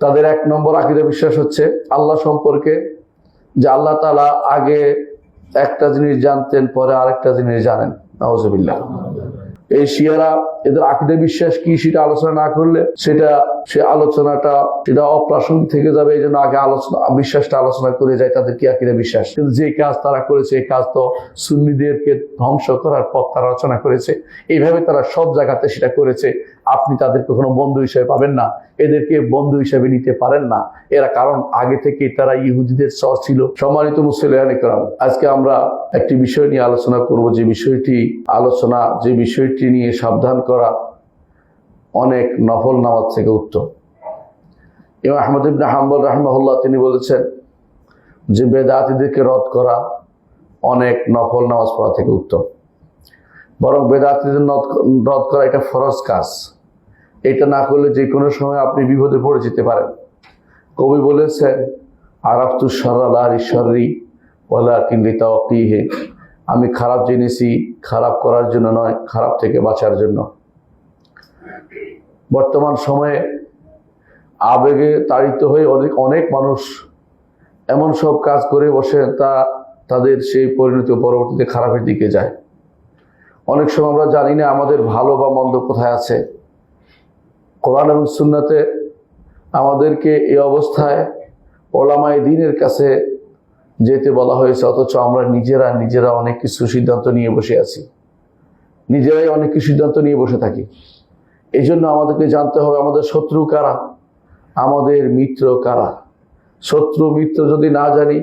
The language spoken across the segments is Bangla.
তাদের 1 নম্বর আকীদা বিশ্বাস হচ্ছে আল্লাহ সম্পর্কে, যে আল্লাহ তাআলা আগে একটা জিনিস জানতেন, পরে আরেকটা জিনিস জানেন। নাউজুবিল্লাহ। এই শিয়ারা এদের আকীদা বিশ্বাস কি সেটা আলোচনা না করলে আলোচনাটা অপ্রাসঙ্গিক থেকে যাবে। এই জন্য আগে বিশ্বাসটা আলোচনা করে যায় তাদের কি আকীদা বিশ্বাস। কিন্তু যে কাজ তারা করেছে, এই কাজ তো সুন্নিদেরকে ধ্বংস করার পথ তারা রচনা করেছে। এইভাবে তারা সব জায়গাতে সেটা করেছে। আপনি তাদেরকে কোনো বন্ধু হিসেবে পাবেন না, এদেরকে বন্ধু হিসেবে নিতে পারেন না। এরা কারণ আগে থেকে তারা ইহুদিদের চর ছিল। সম্মানিত মুসলিম کرام, আজকে আমরা একটি বিষয় নিয়ে আলোচনা করব, যে বিষয়টি নিয়ে সাবধান করা অনেক নফল নামাজ থেকে উত্তম। ইমাম আহমদ ইবনে হাম্বল রাহিমাহুল্লাহ তিনি বলেছেন যে বেদাতীদেরকে রদ করা অনেক নফল নামাজ পড়া থেকে উত্তম। বরং বেদাতীদের রদ করা এটা ফরজ কাজ। এটা না করলে যে কোনো সময় আপনি বিপদে পড়ে যেতে পারেন। কবি বলেছেন, আরাফতু শাররা লা লিশাররি ওয়ালাকিন লিতাওয়াকিহি, আমি খারাপ জেনেছি খারাপ করার জন্য নয়, খারাপ থেকে বাঁচার জন্য। বর্তমান সময়ে আবেগে তাড়িত হয়ে অনেক মানুষ এমন সব কাজ করে বসে তাদের সেই পরিণতি পরবর্তীতে খারাপের দিকে যায়। অনেক সময় আমরা জানি না আমাদের ভালো বা মন্দ কোথায় আছে। কোরআন এবং সুন্নাতে আমাদেরকে এই অবস্থায় ওলামায়ে দ্বীনের কাছে যেতে বলা হয়েছে, অথচ আমরা নিজেরা অনেক কিছু সিদ্ধান্ত নিয়ে বসে আছি, নিজেরাই অনেক কিছু সিদ্ধান্ত নিয়ে বসে থাকি। এই জন্য আমাদেরকে জানতে হবে আমাদের শত্রু কারা, আমাদের মিত্র কারা। শত্রু মিত্র যদি না জানি,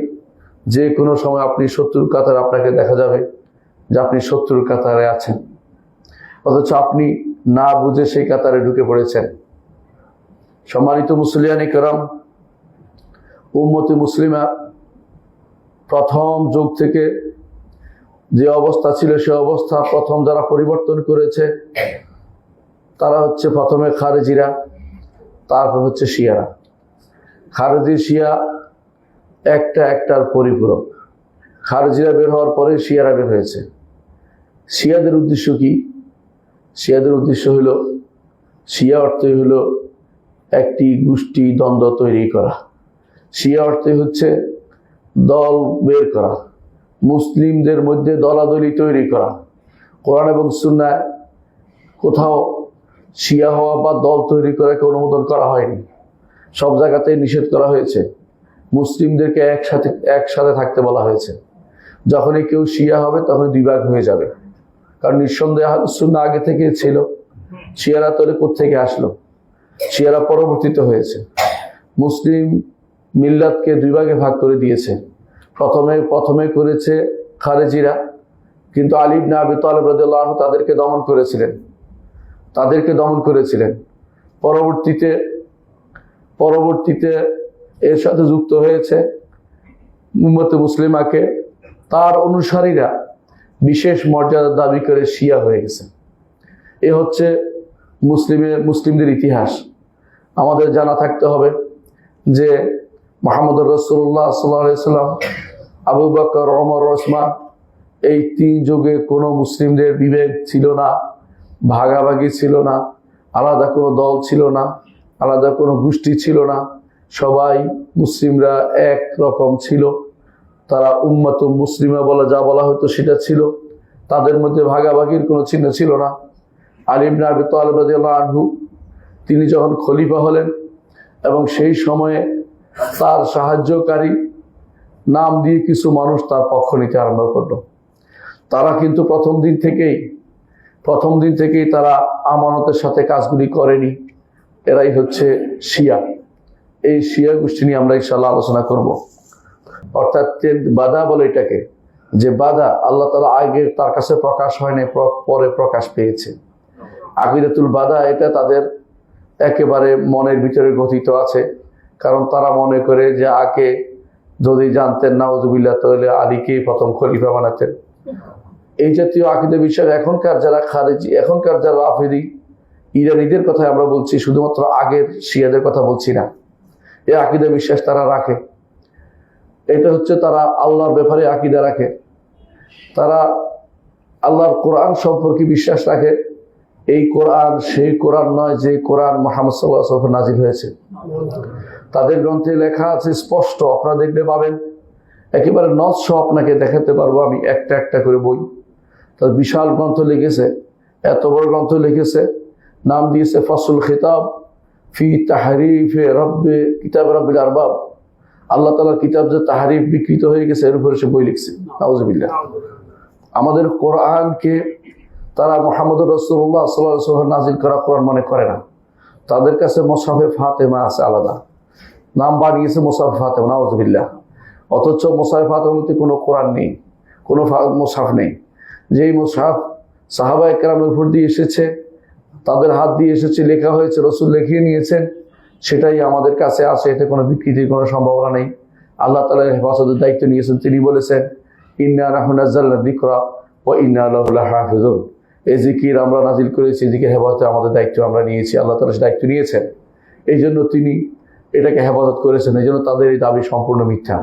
যে কোনো সময় আপনি শত্রুর কাতারে আপনাকে দেখা যাবে যে আপনি শত্রুর কাতারে আছেন, অথচ আপনি না বুঝে সেই কাতারে ঢুকে পড়েছেন। সম্মানিত মুসলিয়ানে কেরাম, উম্মতে মুসলিমা প্রথম যুগ থেকে যে অবস্থা ছিল সে অবস্থা প্রথম যারা পরিবর্তন করেছে তারা হচ্ছে প্রথমে খারেজিরা, তারপর হচ্ছে শিয়ারা। খারেজি শিয়া একটার পরিপূরক। খারেজিরা বের হওয়ার পরে শিয়ারা বের হয়েছে। শিয়াদের উদ্দেশ্য কি? শিয়াদের উদ্দেশ্য হলো, শিয়া অর্থই হলো একটি গোষ্ঠী দ্বন্দ্ব তৈরি করা। শিয়া অর্থই হচ্ছে দল বের করা, মুসলিমদের মধ্যে দলাদলি তৈরি করা। কোরআন এবং সুন্নায় কোথাও শিয়া হওয়া বা দল তৈরি করাকে অনুমোদন করা হয়নি। সব জায়গাতেই নিষেধ করা হয়েছে। মুসলিমদেরকে একসাথে থাকতে বলা হয়েছে। যখনই কেউ শিয়া হবে তখন বিভাগ হয়ে যাবে, কারণ নিঃসন্দেহে আহলে সুন্নাহ আগে থেকে ছিল। শিয়ারা তৈরি কোত্থেকে আসলো? শিয়ারা পরবর্তীতে হয়েছে। মুসলিম মিল্লাতকে 2 ভাগে ভাগ করে দিয়েছে। প্রথমে করেছে খারেজিরা, কিন্তু আলী ইবনে আবি তালিব রাদিয়াল্লাহু আনহু তাদেরকে দমন করেছিলেন। পরবর্তীতে এর সাথে যুক্ত হয়েছে উম্মতে মুসলিমাকে তার অনুসারীরা বিশেষ মর্যাদা দাবি করে শিয়া হয়ে গেছে। এ হচ্ছে মুসলিমদের ইতিহাস। আমাদের জানা থাকতে হবে যে মুহাম্মদ রাসূলুল্লাহ সাল্লাল্লাহু আলাইহি সাল্লাম, আবু বকর, ওমর, ওসমান, এই 3 যুগে কোনো মুসলিমদের বিভেদ ছিল না, ভাগাভাগি ছিল না, আলাদা কোনো দল ছিল না, আলাদা কোনো গোষ্ঠী ছিল না। সবাই মুসলিমরা এক রকম ছিল। তারা উম্মাত মুসলিমা যা বলা হতো সেটা ছিল। তাদের মধ্যে ভাগাভাগির কোনো চিহ্ন ছিল না। আলী ইবনে আবি তালিব রাদিয়াল্লাহু আনহু তিনি যখন খলিফা হলেন এবং সেই সময়ে তার সাহায্যকারী নাম দিয়ে কিছু মানুষ তার পক্ষ নিতে আরম্ভ করলো। তারা কিন্তু প্রথম দিন থেকেই তারা আমানতের সাথে কাজগুলি করেনি। এরাই হচ্ছে শিয়া। এই শিয়া গোষ্ঠী নিয়ে আমরা ইনশাআল্লাহ আলোচনা করব। অর্থাৎ বাদা বলে এটাকে, যে বাদা আল্লাহ তাআলা আগে তার কাছে প্রকাশ হয়নি, পরে প্রকাশ পেয়েছে। আকীদাতুল বাদা এটা তাদের একেবারে মনের ভিতরে গঠিত আছে। কারণ তারা মনে করে যে আগে যদি জানতেন নাউজুবিল্লাহ তাহলে আলীকেই প্রথম খলিফা বানাতেন। এই জাতীয় আকীদা বিশ্বাস এখনকার যারা খারেজি, এখনকার যারা রাফেদি, ইরানীদের কথা আমরা বলছি, শুধুমাত্র আগের শিয়াদের কথা বলছি না। এই আকীদা বিশ্বাস তারা রাখে। এটা হচ্ছে তারা আল্লাহর ব্যাপারে আকীদা রাখে, তারা আল্লাহর কোরআন সম্পর্কে বিশ্বাস রাখে, এই কোরআন সেই কোরআন নয় যে কোরআন মুহাম্মদ সাল্লাল্লাহু আলাইহি ওয়াসাল্লাম নাজিল হয়েছে। তাদের গ্রন্থে লেখা আছে স্পষ্ট, আপনারা দেখতে পাবেন, একেবারে নস আপনাকে দেখাতে পারবো আমি একটা একটা করে বই। তার বিশাল গ্রন্থ লিখেছে, এত বড় গ্রন্থ লিখেছে, নাম দিয়েছে ফাসলুল খিতাব ফি তাহরিফে রব্বে কিতাব রব্বিল আরবাব। আল্লাহ তাআলার কিতাব যে তাহরিফ বিকৃত হয়ে গেছে এর উপরে সে বই লিখছে। নাউজুবিল্লাহ। আমাদের কোরআনকে তারা মুহাম্মদুর রাসূলুল্লাহ সাল্লাল্লাহু আলাইহি ওয়াসাল্লাম নাজিল করা কোরআন মনে করে না। তাদের কাছে মুসহাফে ফাতেমা আছে আলাদা, নাম বানিয়েছে মুসহাফে ফাতেমা। নাউজুবিল্লাহ। অথচ মুসহাফে ফাতেমাতে কোনো কোরআন নেই, কোনো মুসহাফ নেই। যেই মুসহাফ সাহাবায়ে কেরামের উপর দিয়ে এসেছে, তাদের হাত দিয়ে এসেছে, লেখা হয়েছে, রাসূল লিখিয়ে নিয়েছেন, সেটাই আমাদের কাছে আছে। এতে কোনো বিকৃতির কোনো সম্ভাবনা নেই। আল্লাহ তাআলা হেফাজতের দায়িত্ব নিয়েছেন। তিনি বলেছেন, ইন্না নাহনু নাযালনা যিকরা ওয়া ইন্না লাহু লাহাফিজুন। এই জিকির আমরা নাজিল করেছি, জিকির হেফাজতে আমাদের দায়িত্ব আমরা নিয়েছি। আল্লাহ তাআলা সে দায়িত্ব নিয়েছেন, এই জন্য তিনি এটাকে হেফাজত করেছেন। এই জন্য তাদের এই দাবি সম্পূর্ণ মিথ্যা।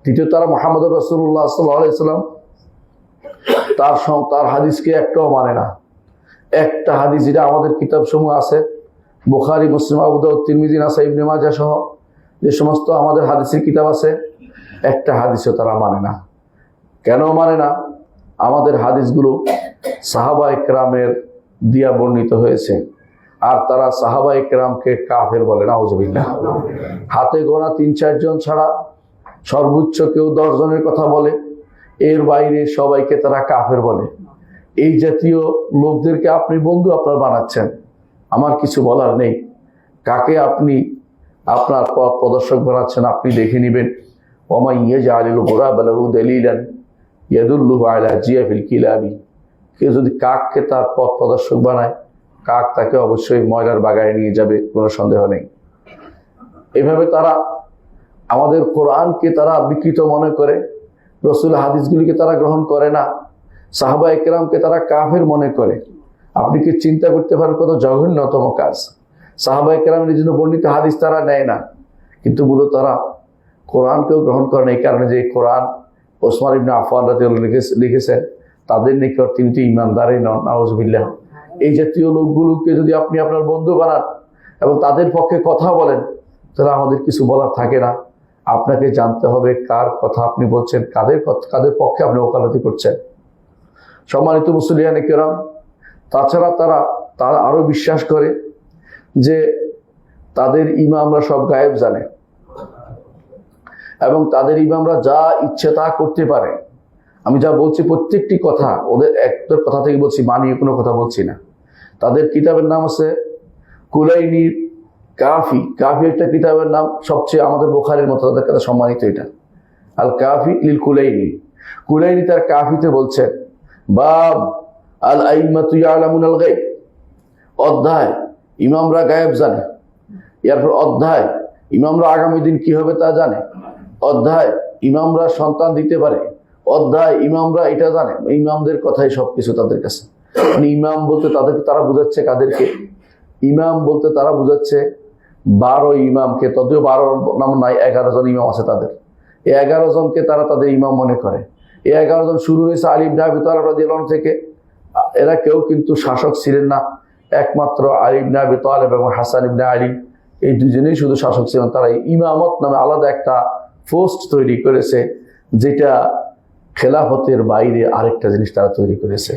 দ্বিতীয়, তারা মুহাম্মদুর রাসূলুল্লাহ সাল্লাল্লাহু আলাইহি ওয়াসাল্লাম তার হাদিসকে একটাও মানে না। একটা হাদিস যেটা আমাদের কিতাবসমূহ আছে, বুখারী, মুসলিম, আবু দাউদ, তিরমিজি, নাসাই, ইবনে মাজাহ সহ যে সমস্ত আমাদের হাদিসের কিতাব আছে, একটা হাদিসও তারা মানে না। কেন মানে না? আমাদের হাদিসগুলো সাহাবায়ে কেরামের দিয়া বর্ণিত হয়েছে, আর তারা সাহাবায়ে কেরামকে কাফের বলে। নাউজুবিল্লাহ। হাতে গোনা ৩-৪ জন ছাড়া সর্বোচ্চ কেউ 10 জনের কথা বলে, এর বাইরে সবাইকে তারা কাফের বলে। এই জাতীয় লোকদেরকে আপনি বন্ধু আপনার বানাচ্ছেন, আমার কিছু বলার নেই। কাকে আপনি আপনার পথ প্রদর্শক বানাচ্ছেন আপনি দেখে নেবেন। ওমা ইয়াজআলুল গুরাবা লাহু দালিলান ইয়াদুল্লুহু আলা জিয়াফিল কিলাবি। কেউ যদি কাককে তার পথ প্রদর্শক বানায়, কাক তাকে অবশ্যই ময়লার বাগানে নিয়ে যাবে, কোনো সন্দেহ নেই। এভাবে তারা আমাদের কোরআনকে তারা বিকৃত মনে করে, রাসূল হাদিসগুলিকে তারা গ্রহণ করে না, সাহাবায়ে কেরামকে তারা কাফের মনে করে। আপনি কি চিন্তা করতে পারেন কত জঘন্যতম কাজ? সাহাবায়ে কেরামের জন্য বর্ণিত হাদিস তারা নেয় না, কিন্তু মূলত তারা কোরআনকেও গ্রহণ করে না। এই কারণে যে কোরআন ওসমান ইবনে আফফান রাদিয়াল্লাহু আনহু লিখেছেন, তাদের নিকট তিনি তো ঈমানদারই নন। নাউজুবিল্লাহ। এই জাতীয় লোকগুলোকে যদি আপনি আপনার বন্ধু বানান এবং তাদের পক্ষে কথা বলেন, তাহলে আমাদের কিছু বলার থাকে না। আপনাকে জানতে হবে কার কথা আপনি বলছেন, কাদের পক্ষে আপনি ওকালতি করছেন। সম্মানিত মুসলিয়ানে কেরাম, তাছাড়া তারা আরো বিশ্বাস করে যে তাদের ইমামরা সব গায়েব জানে এবং তাদের ইমামরা যা ইচ্ছে তা করতে পারে। আমি যা বলছি প্রত্যেকটি কথা ওদের একটা কথা থেকে বলছি, বানিয়ে কোনো কথা বলছি না। তাদের কিতাবের নাম আছে কুলাইনির কাফি। কাফি একটা কিতাবের নাম, সবচেয়ে আমাদের বুখারীর মতো তাদের কাছে সম্মানিত এটা, আল কাফি লিল কুলাইনি। কুলাইনি তার কাফিতে বলছেন, বাব আল আইম্মাতু ইয়ালামুনাল গায়ব, অধ্যায় ইমামরা গায়েব জানে। এরপর অধ্যায় ইমামরা আগামী দিন কি হবে তা জানে। অধ্যায় ইমামরা সন্তান দিতে পারে। অধ্যায় ইমামরা এটা জানে। ইমামদের কথাই সবকিছু তাদের কাছে। মানে ইমাম বলতে তারা বুঝাচ্ছে কাদেরকে? ইমাম বলতে তারা বুঝাচ্ছে 12 ইমামকে। তদিও 12 নাম নাই, 11 জন ইমাম আছে তাদের। এই 11 জনকে তারা তাদের ইমাম মনে করে। এই 11 জন শুরু হয়েছে আলী ইবনে আবি তালিব রাদিয়াল্লাহু আনহু থেকে। এরা কেউ কিন্তু শাসক ছিলেন না, একমাত্র আলী ইবনে আবি তালিব এবং হাসান ইবনে আলী, এই দুজনেই শুধু শাসক ছিলেন। তারা ইমামত নামে আলাদা একটা পোস্ট তৈরি করেছে, যেটা খেলাফতের বাইরে আরেকটা জিনিস তারা তৈরি করেছে।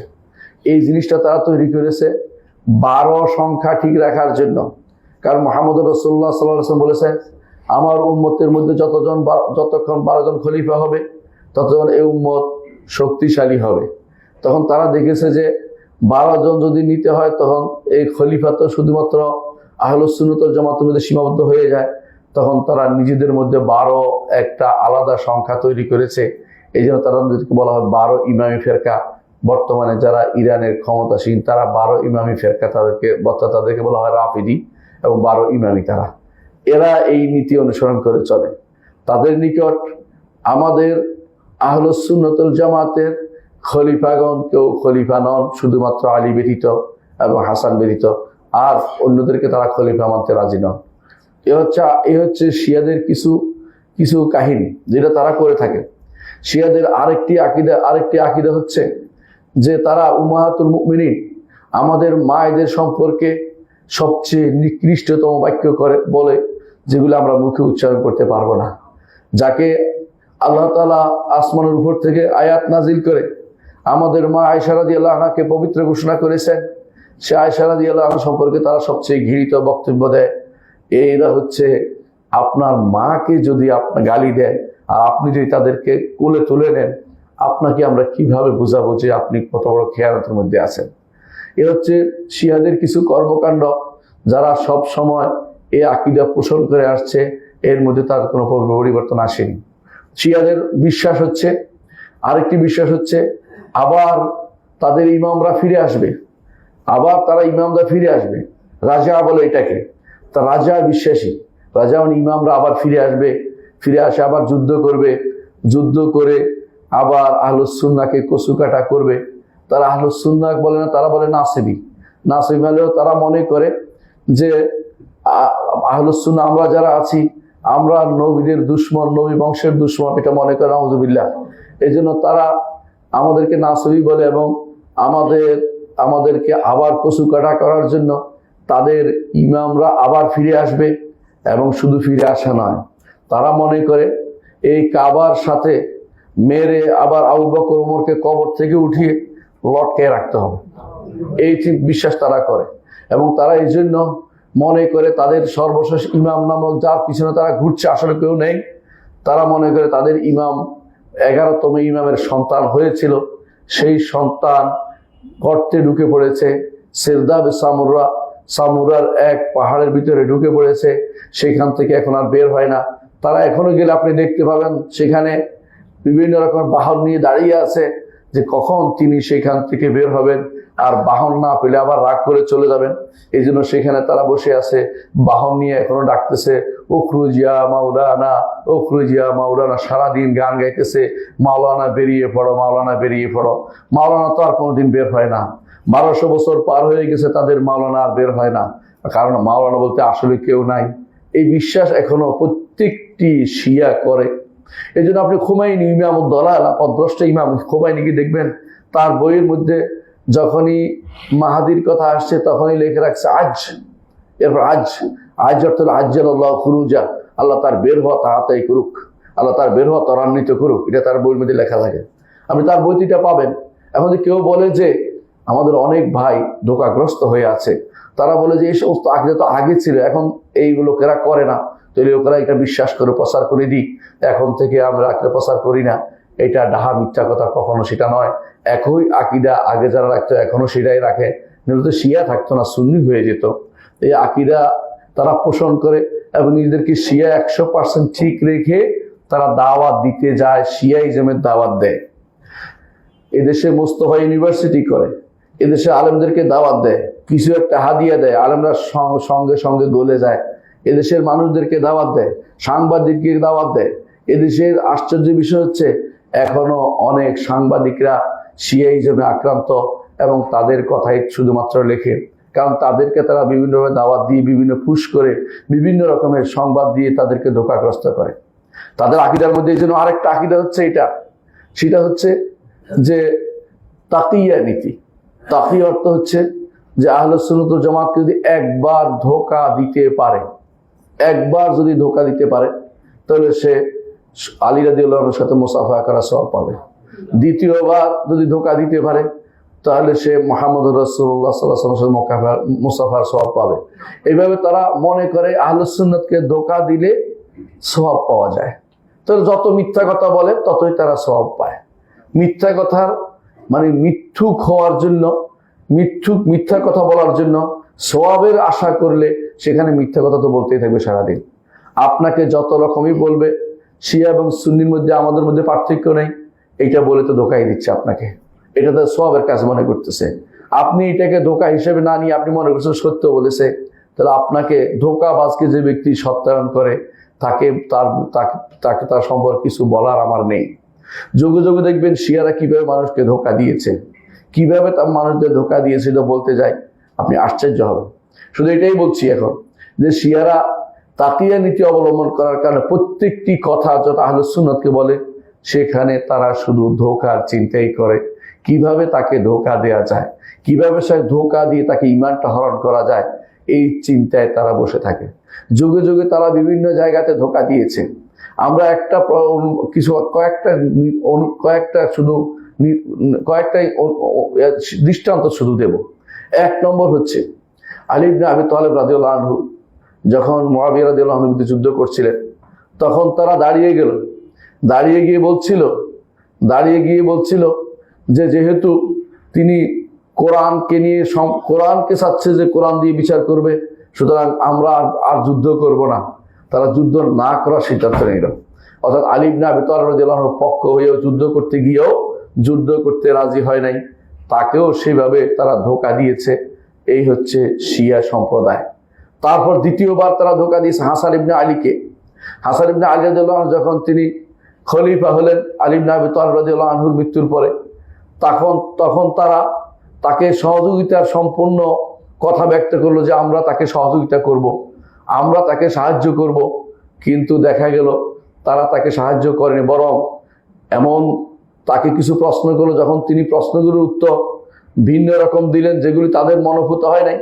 এই জিনিসটা তারা তৈরি করেছে 12 সংখ্যা ঠিক রাখার জন্য। কারণ মুহাম্মদ রাসূলুল্লাহ সাল্লাল্লাহু আলাইহি ওয়াসাল্লাম বলেছেন, আমার উম্মতের মধ্যে যতক্ষণ 12 জন খলিফা হবে, ততক্ষণ এই উম্মত শক্তিশালী হবে। তখন তারা দেখেছে যে 12 জন যদি নিতে হয়, তখন এই খলিফা তো শুধুমাত্র আহলুস সুন্নাত ওয়াল জামাতের মধ্যে সীমাবদ্ধ হয়ে যায়। তখন তারা নিজেদের মধ্যে 12 একটা আলাদা সংখ্যা তৈরি করেছে। এই জন্য তাদেরকে বলা হয় 12 ইমামি ফেরকা। বর্তমানে যারা ইরানের ক্ষমতাসীন, তারা 12 ইমামি ফেরকা, তাদেরকে বলা হয় রাফিদি এবং 12 ইমামি। এরা এই নীতি অনুসরণ করে চলে। তাদের নিকট আমাদের আহলুস সুন্নাত ওয়াল জামাতের খলিফাগণ কেউ খলিফা নন, শুধুমাত্র আলী ব্যতীত এবং হাসান ব্যতীত, আর অন্যদেরকে তারা খলিফা মানতে রাজি নন। এই হচ্ছে শিয়াদের কিছু কাহিনী যেটা তারা করে থাকে। শিয়াদের আরেকটি আকীদা হচ্ছে যে তারা উম্মাহাতুল মুমিনিন আমাদের মায়েদের সম্পর্কে সবচেয়ে নিকৃষ্টতম বাক্য করে বলে, যেগুলো আমরা মুখে উচ্চারণ করতে পারবো না। যাকে আল্লাহ তাআলা আসমানের উপর থেকে আয়াত নাজিল করে আমাদের মা আয়েশা রাদিয়াল্লাহু আনহাকে পবিত্র ঘোষণা করেছেন, সে আয়েশা রাদিয়াল্লাহু আনহা সম্পর্কে তারা সবচেয়ে ঘৃণিত বক্তব্য দেয়। এরা হচ্ছে আপনার মাকে যদি আপনার গালি দেয় আর আপনি যদি তাদেরকে কোলে তুলে নেন, আপনাকে আমরা কিভাবে বোঝাবো যে আপনি কত বড় খেয়ানতের মধ্যে আছেন। এ হচ্ছে শিয়াদের কিছু কর্মকাণ্ড, যারা সব সময় এই আকীদা পোষণ করে আসছে, এর মধ্যে তার কোনো পরিবর্তন আসেনি। শিয়াদের বিশ্বাস হচ্ছে, আরেকটি বিশ্বাস হচ্ছে আবার তাদের ইমামরা ফিরে আসবে, আবার তারা ইমামরা ফিরে আসবে। রাজা বলে এটাকে, তা রাজা বিশ্বাসী, রাজা ইমামরা আবার ফিরে আসবে, ফিরে আসে আবার যুদ্ধ করবে, যুদ্ধ করে আবার আহলুস সুন্নাহকে কচুকাটা করবে। তারা আহলুস সুন্নাহ বলে না, তারা বলে নাসিবি। নাসিবি হলেও তারা মনে করে যে আহলুস সুন্নাহ আমরা যারা আছি, আমরা নবীদের দুশ্মন, নবী বংশের দুশ্মন, এটা মনে করে নাউজুবিল্লাহ। এই জন্য তারা আমাদেরকে নাসিবি বলে এবং আমাদেরকে আবার কচুকাটা করার জন্য তাদের ইমামরা আবার ফিরে আসবে। এবং শুধু ফিরে আসা নয়, তারা মনে করে এই কাবার সাথে মেরে আবার আবু বকর ওমরকে কবর থেকে উঠিয়ে লটকে রাখতে হবে, এই বিশ্বাস তারা করে। এবং তারা এই জন্য মনে করে তাদের সর্বশেষ ইমাম নামক যার পিছনে তারা ঘুরছে আসলে কেউ নেই। তারা মনে করে তাদের ইমাম 11তম ইমামের সন্তান হয়েছিল, সেই সন্তান গর্তে ঢুকে পড়েছে, সেরদাবে সামুরার এক পাহাড়ের ভিতরে ঢুকে পড়েছে, সেখান থেকে এখন আর বের হয় না। তারা এখনো গেলে আপনি দেখতে পাবেন সেখানে বিভিন্ন রকমের বাহন নিয়ে দাঁড়িয়ে আছে, যে কখন তিনি সেখান থেকে বের হবেন, আর বাহন না পেলে আবার রাগ করে চলে যাবেন। এই জন্য সেখানে তারা বসে আছে, বাহন নিয়ে এখনো ডাকতেছে উখরুজিয়া মাওলানা, উখরুজিয়া মাওলানা, সারাদিন গান গাইতেছে, মাওলানা বেরিয়ে পড়ো, মাওলানা বেরিয়ে পড়ো। মাওলানা তো আর কোনোদিন বের হয় না, 1200 বছর পার হয়ে গেছে, তাদের মাওলানা আর বের হয় না, কারণ মাওলানা বলতে আসলে কেউ নাই। এই বিশ্বাস এখনো প্রত্যেকটি শিয়া করে। এই জন্য আপনি খুমাইনি, ইমাম দলাল অদ্রষ্ট ইমাম খুমাইনিকে দেখবেন, তার বইয়ের মধ্যে যখনই মাহাদির কথা আসছে তখনই লিখে রাখছে আজ। এরপর আজ অর্থ হল আজ্জালাল্লাহু খুরুজা, আল্লাহ তার বের হওয়া তাড়াতাড়ি করুক, আল্লাহ তার বের হওয়া ত্বরান্বিত করুক, এটা তার বইয়ের মধ্যে লেখা থাকে। আপনি তার বইটিটা পাবেন। এখন যদি কেউ বলে যে আমাদের অনেক ভাই ধোঁকাগ্রস্ত হয়ে আছে, তারা বলে যে এই সমস্ত আকীদা তো আগে ছিল, এখন এই লোকেরা করে না, তো এই লোকেরা এটা বিশ্বাস করে প্রচার করে দিই, এখন থেকে আমরা আকীদা প্রচার করি না। এটা ডাহা মিথ্যা কথা, কখনো সেটা নয়। একই আকীদা আগে যারা রাখতো এখনো সেটাই রাখে, নয়তো শিয়া থাকতো না, সুন্নি হয়ে যেত। এই আকীদা তারা পোষণ করে এবং নিজেদেরকে শিয়া 100% ঠিক রেখে তারা দাওয়াত দিতে যায়, শিয়াইজমের দাওয়াত দেয়। এদেশে মোস্তফা ইউনিভার্সিটি করে, এদেশে আলেমদেরকে দাওয়াত দেয়, কিছু একটা হাদিয়া দেয়, আলেমরা সঙ্গে সঙ্গে গলে যায়। এদেশের মানুষদেরকে দাওয়াত দেয়, সাংবাদিককে দাওয়াত দেয়। এদেশের আশ্চর্য বিষয় হচ্ছে এখনো অনেক সাংবাদিকরা শিয়াইজমে আক্রান্ত এবং তাদের কথাই শুধুমাত্র লেখে, কারণ তাদেরকে তারা বিভিন্নভাবে দাওয়াত দিয়ে, বিভিন্ন পুশ করে, বিভিন্ন রকমের সংবাদ দিয়ে তাদেরকে ধোঁকাগ্রস্ত করে। তাদের আকীদার মধ্যে এই জন্য আরেকটা আকীদা হচ্ছে সেটা হচ্ছে যে তাকিয়া নীতি। তাকি অর্থ হচ্ছে যে আহলে সুন্নাত ওয়াল জামাতকে যদি একবার ধোঁকা দিতে পারে, তাহলে সে আলী রাদিয়াল্লাহু আনহুর সাথে মুসাফা করার সওয়াব পাবে। দ্বিতীয়বার যদি ধোঁকা দিতে পারে, তাহলে সে মুহাম্মদুর রাসূলুল্লাহ সাল্লাল্লাহু আলাইহি ওয়াসাল্লামের মুসাফার সওয়াব পাবে। এইভাবে তারা মনে করে আহলে সুন্নাতকে ধোঁকা দিলে সওয়াব পাওয়া যায়। তাহলে যত মিথ্যা কথা বলে ততই তারা সওয়াব পায়। মিথ্যা কথার মানে মিথ্যুক হওয়ার জন্য, মিথ্যা কথা বলার জন্য সওয়াবের আশা করলে সেখানে মিথ্যা কথা তো বলতেই থাকবে সারাদিন। আপনাকে যত রকমই বলবে, শিয়া এবং সুন্নির মধ্যে আমাদের মধ্যে পার্থক্য নেই, এইটা বলে তো ধোঁকাই দিচ্ছে আপনাকে, এটা তো সওয়াবের কাজ মনে করতেছে। আপনি এটাকে ধোঁকা হিসেবে না নিয়ে আপনি মনে করছেন সত্য বলেছে, তাহলে আপনাকে ধোঁকাবাজকে যে ব্যক্তি সত্যায়ন করে তাকে তার সম্পর্কে কিছু বলার আমার নেই। যুগে যুগে দেখবেন শিয়ারা কিভাবে মানুষকে ধোঁকা দিয়েছে, কিভাবে তার মানুষদের ধোঁকা দিয়েছিল বলতে যায় আপনি আশ্চর্য হবেন। শুধু এটাই বলছি এখন যে শিয়ারা তাকিয়া নীতি অবলম্বন করার কারণে প্রত্যেকটি কথা যত আহলে সুন্নাতকে বলে সেখানে তারা শুধু ধোঁকার চিন্তাই করে। কিভাবে তাকে ধোঁকা দেওয়া যায়, কিভাবে সে ধোঁকা দিয়ে তাকে ইমানটা হরণ করা যায়, এই চিন্তায় তারা বসে থাকে। যুগে যুগে তারা বিভিন্ন জায়গাতে ধোঁকা দিয়েছে। আমরা কয়েকটাই দৃষ্টান্ত শুধু দেব। এক নম্বর হচ্ছে আলী ইবনে আবি তালেব রাদিয়াল্লাহু আনহু যখন মুআবিয়া রাদিয়াল্লাহু আনহুর বিরুদ্ধে যুদ্ধ করছিলেন, তখন তারা দাঁড়িয়ে গিয়ে বলছিল যে যেহেতু তিনি কোরআনকে চাচ্ছে যে কোরআন দিয়ে বিচার করবে, সুতরাং আমরা আর যুদ্ধ করব না। তারা যুদ্ধ না করার সিদ্ধান্ত নিল। অর্থাৎ আলী ইবনে আবি তালেব রাদিয়াল্লাহু আনহুর পক্ষ হয়েও যুদ্ধ করতে গিয়েও যুদ্ধ করতে রাজি হয় নাই, তাকেও সেভাবে তারা ধোঁকা দিয়েছে। এই হচ্ছে শিয়া সম্প্রদায়। তারপর দ্বিতীয়বার তারা ধোঁকা দিয়েছে হাসান ইবনে আলীকে। হাসান ইবনে আলী রাদিয়াল্লাহু আনহু যখন তিনি খলিফা হলেন আলী ইবনে আবি তালেব রাদিয়াল্লাহু আনহুর মৃত্যুর পরে, তখন তারা তাকে সহযোগিতার সম্পূর্ণ কথা ব্যক্ত করলো যে আমরা তাকে সহযোগিতা করব, আমরা তাকে সাহায্য করব। কিন্তু দেখা গেল তারা তাকে সাহায্য করেনি, বরং এমন তাকে কিছু প্রশ্ন করলো, যখন তিনি প্রশ্নগুলোর উত্তর ভিন্ন রকম দিলেন যেগুলি তাদের মনোভূত হয় নাই,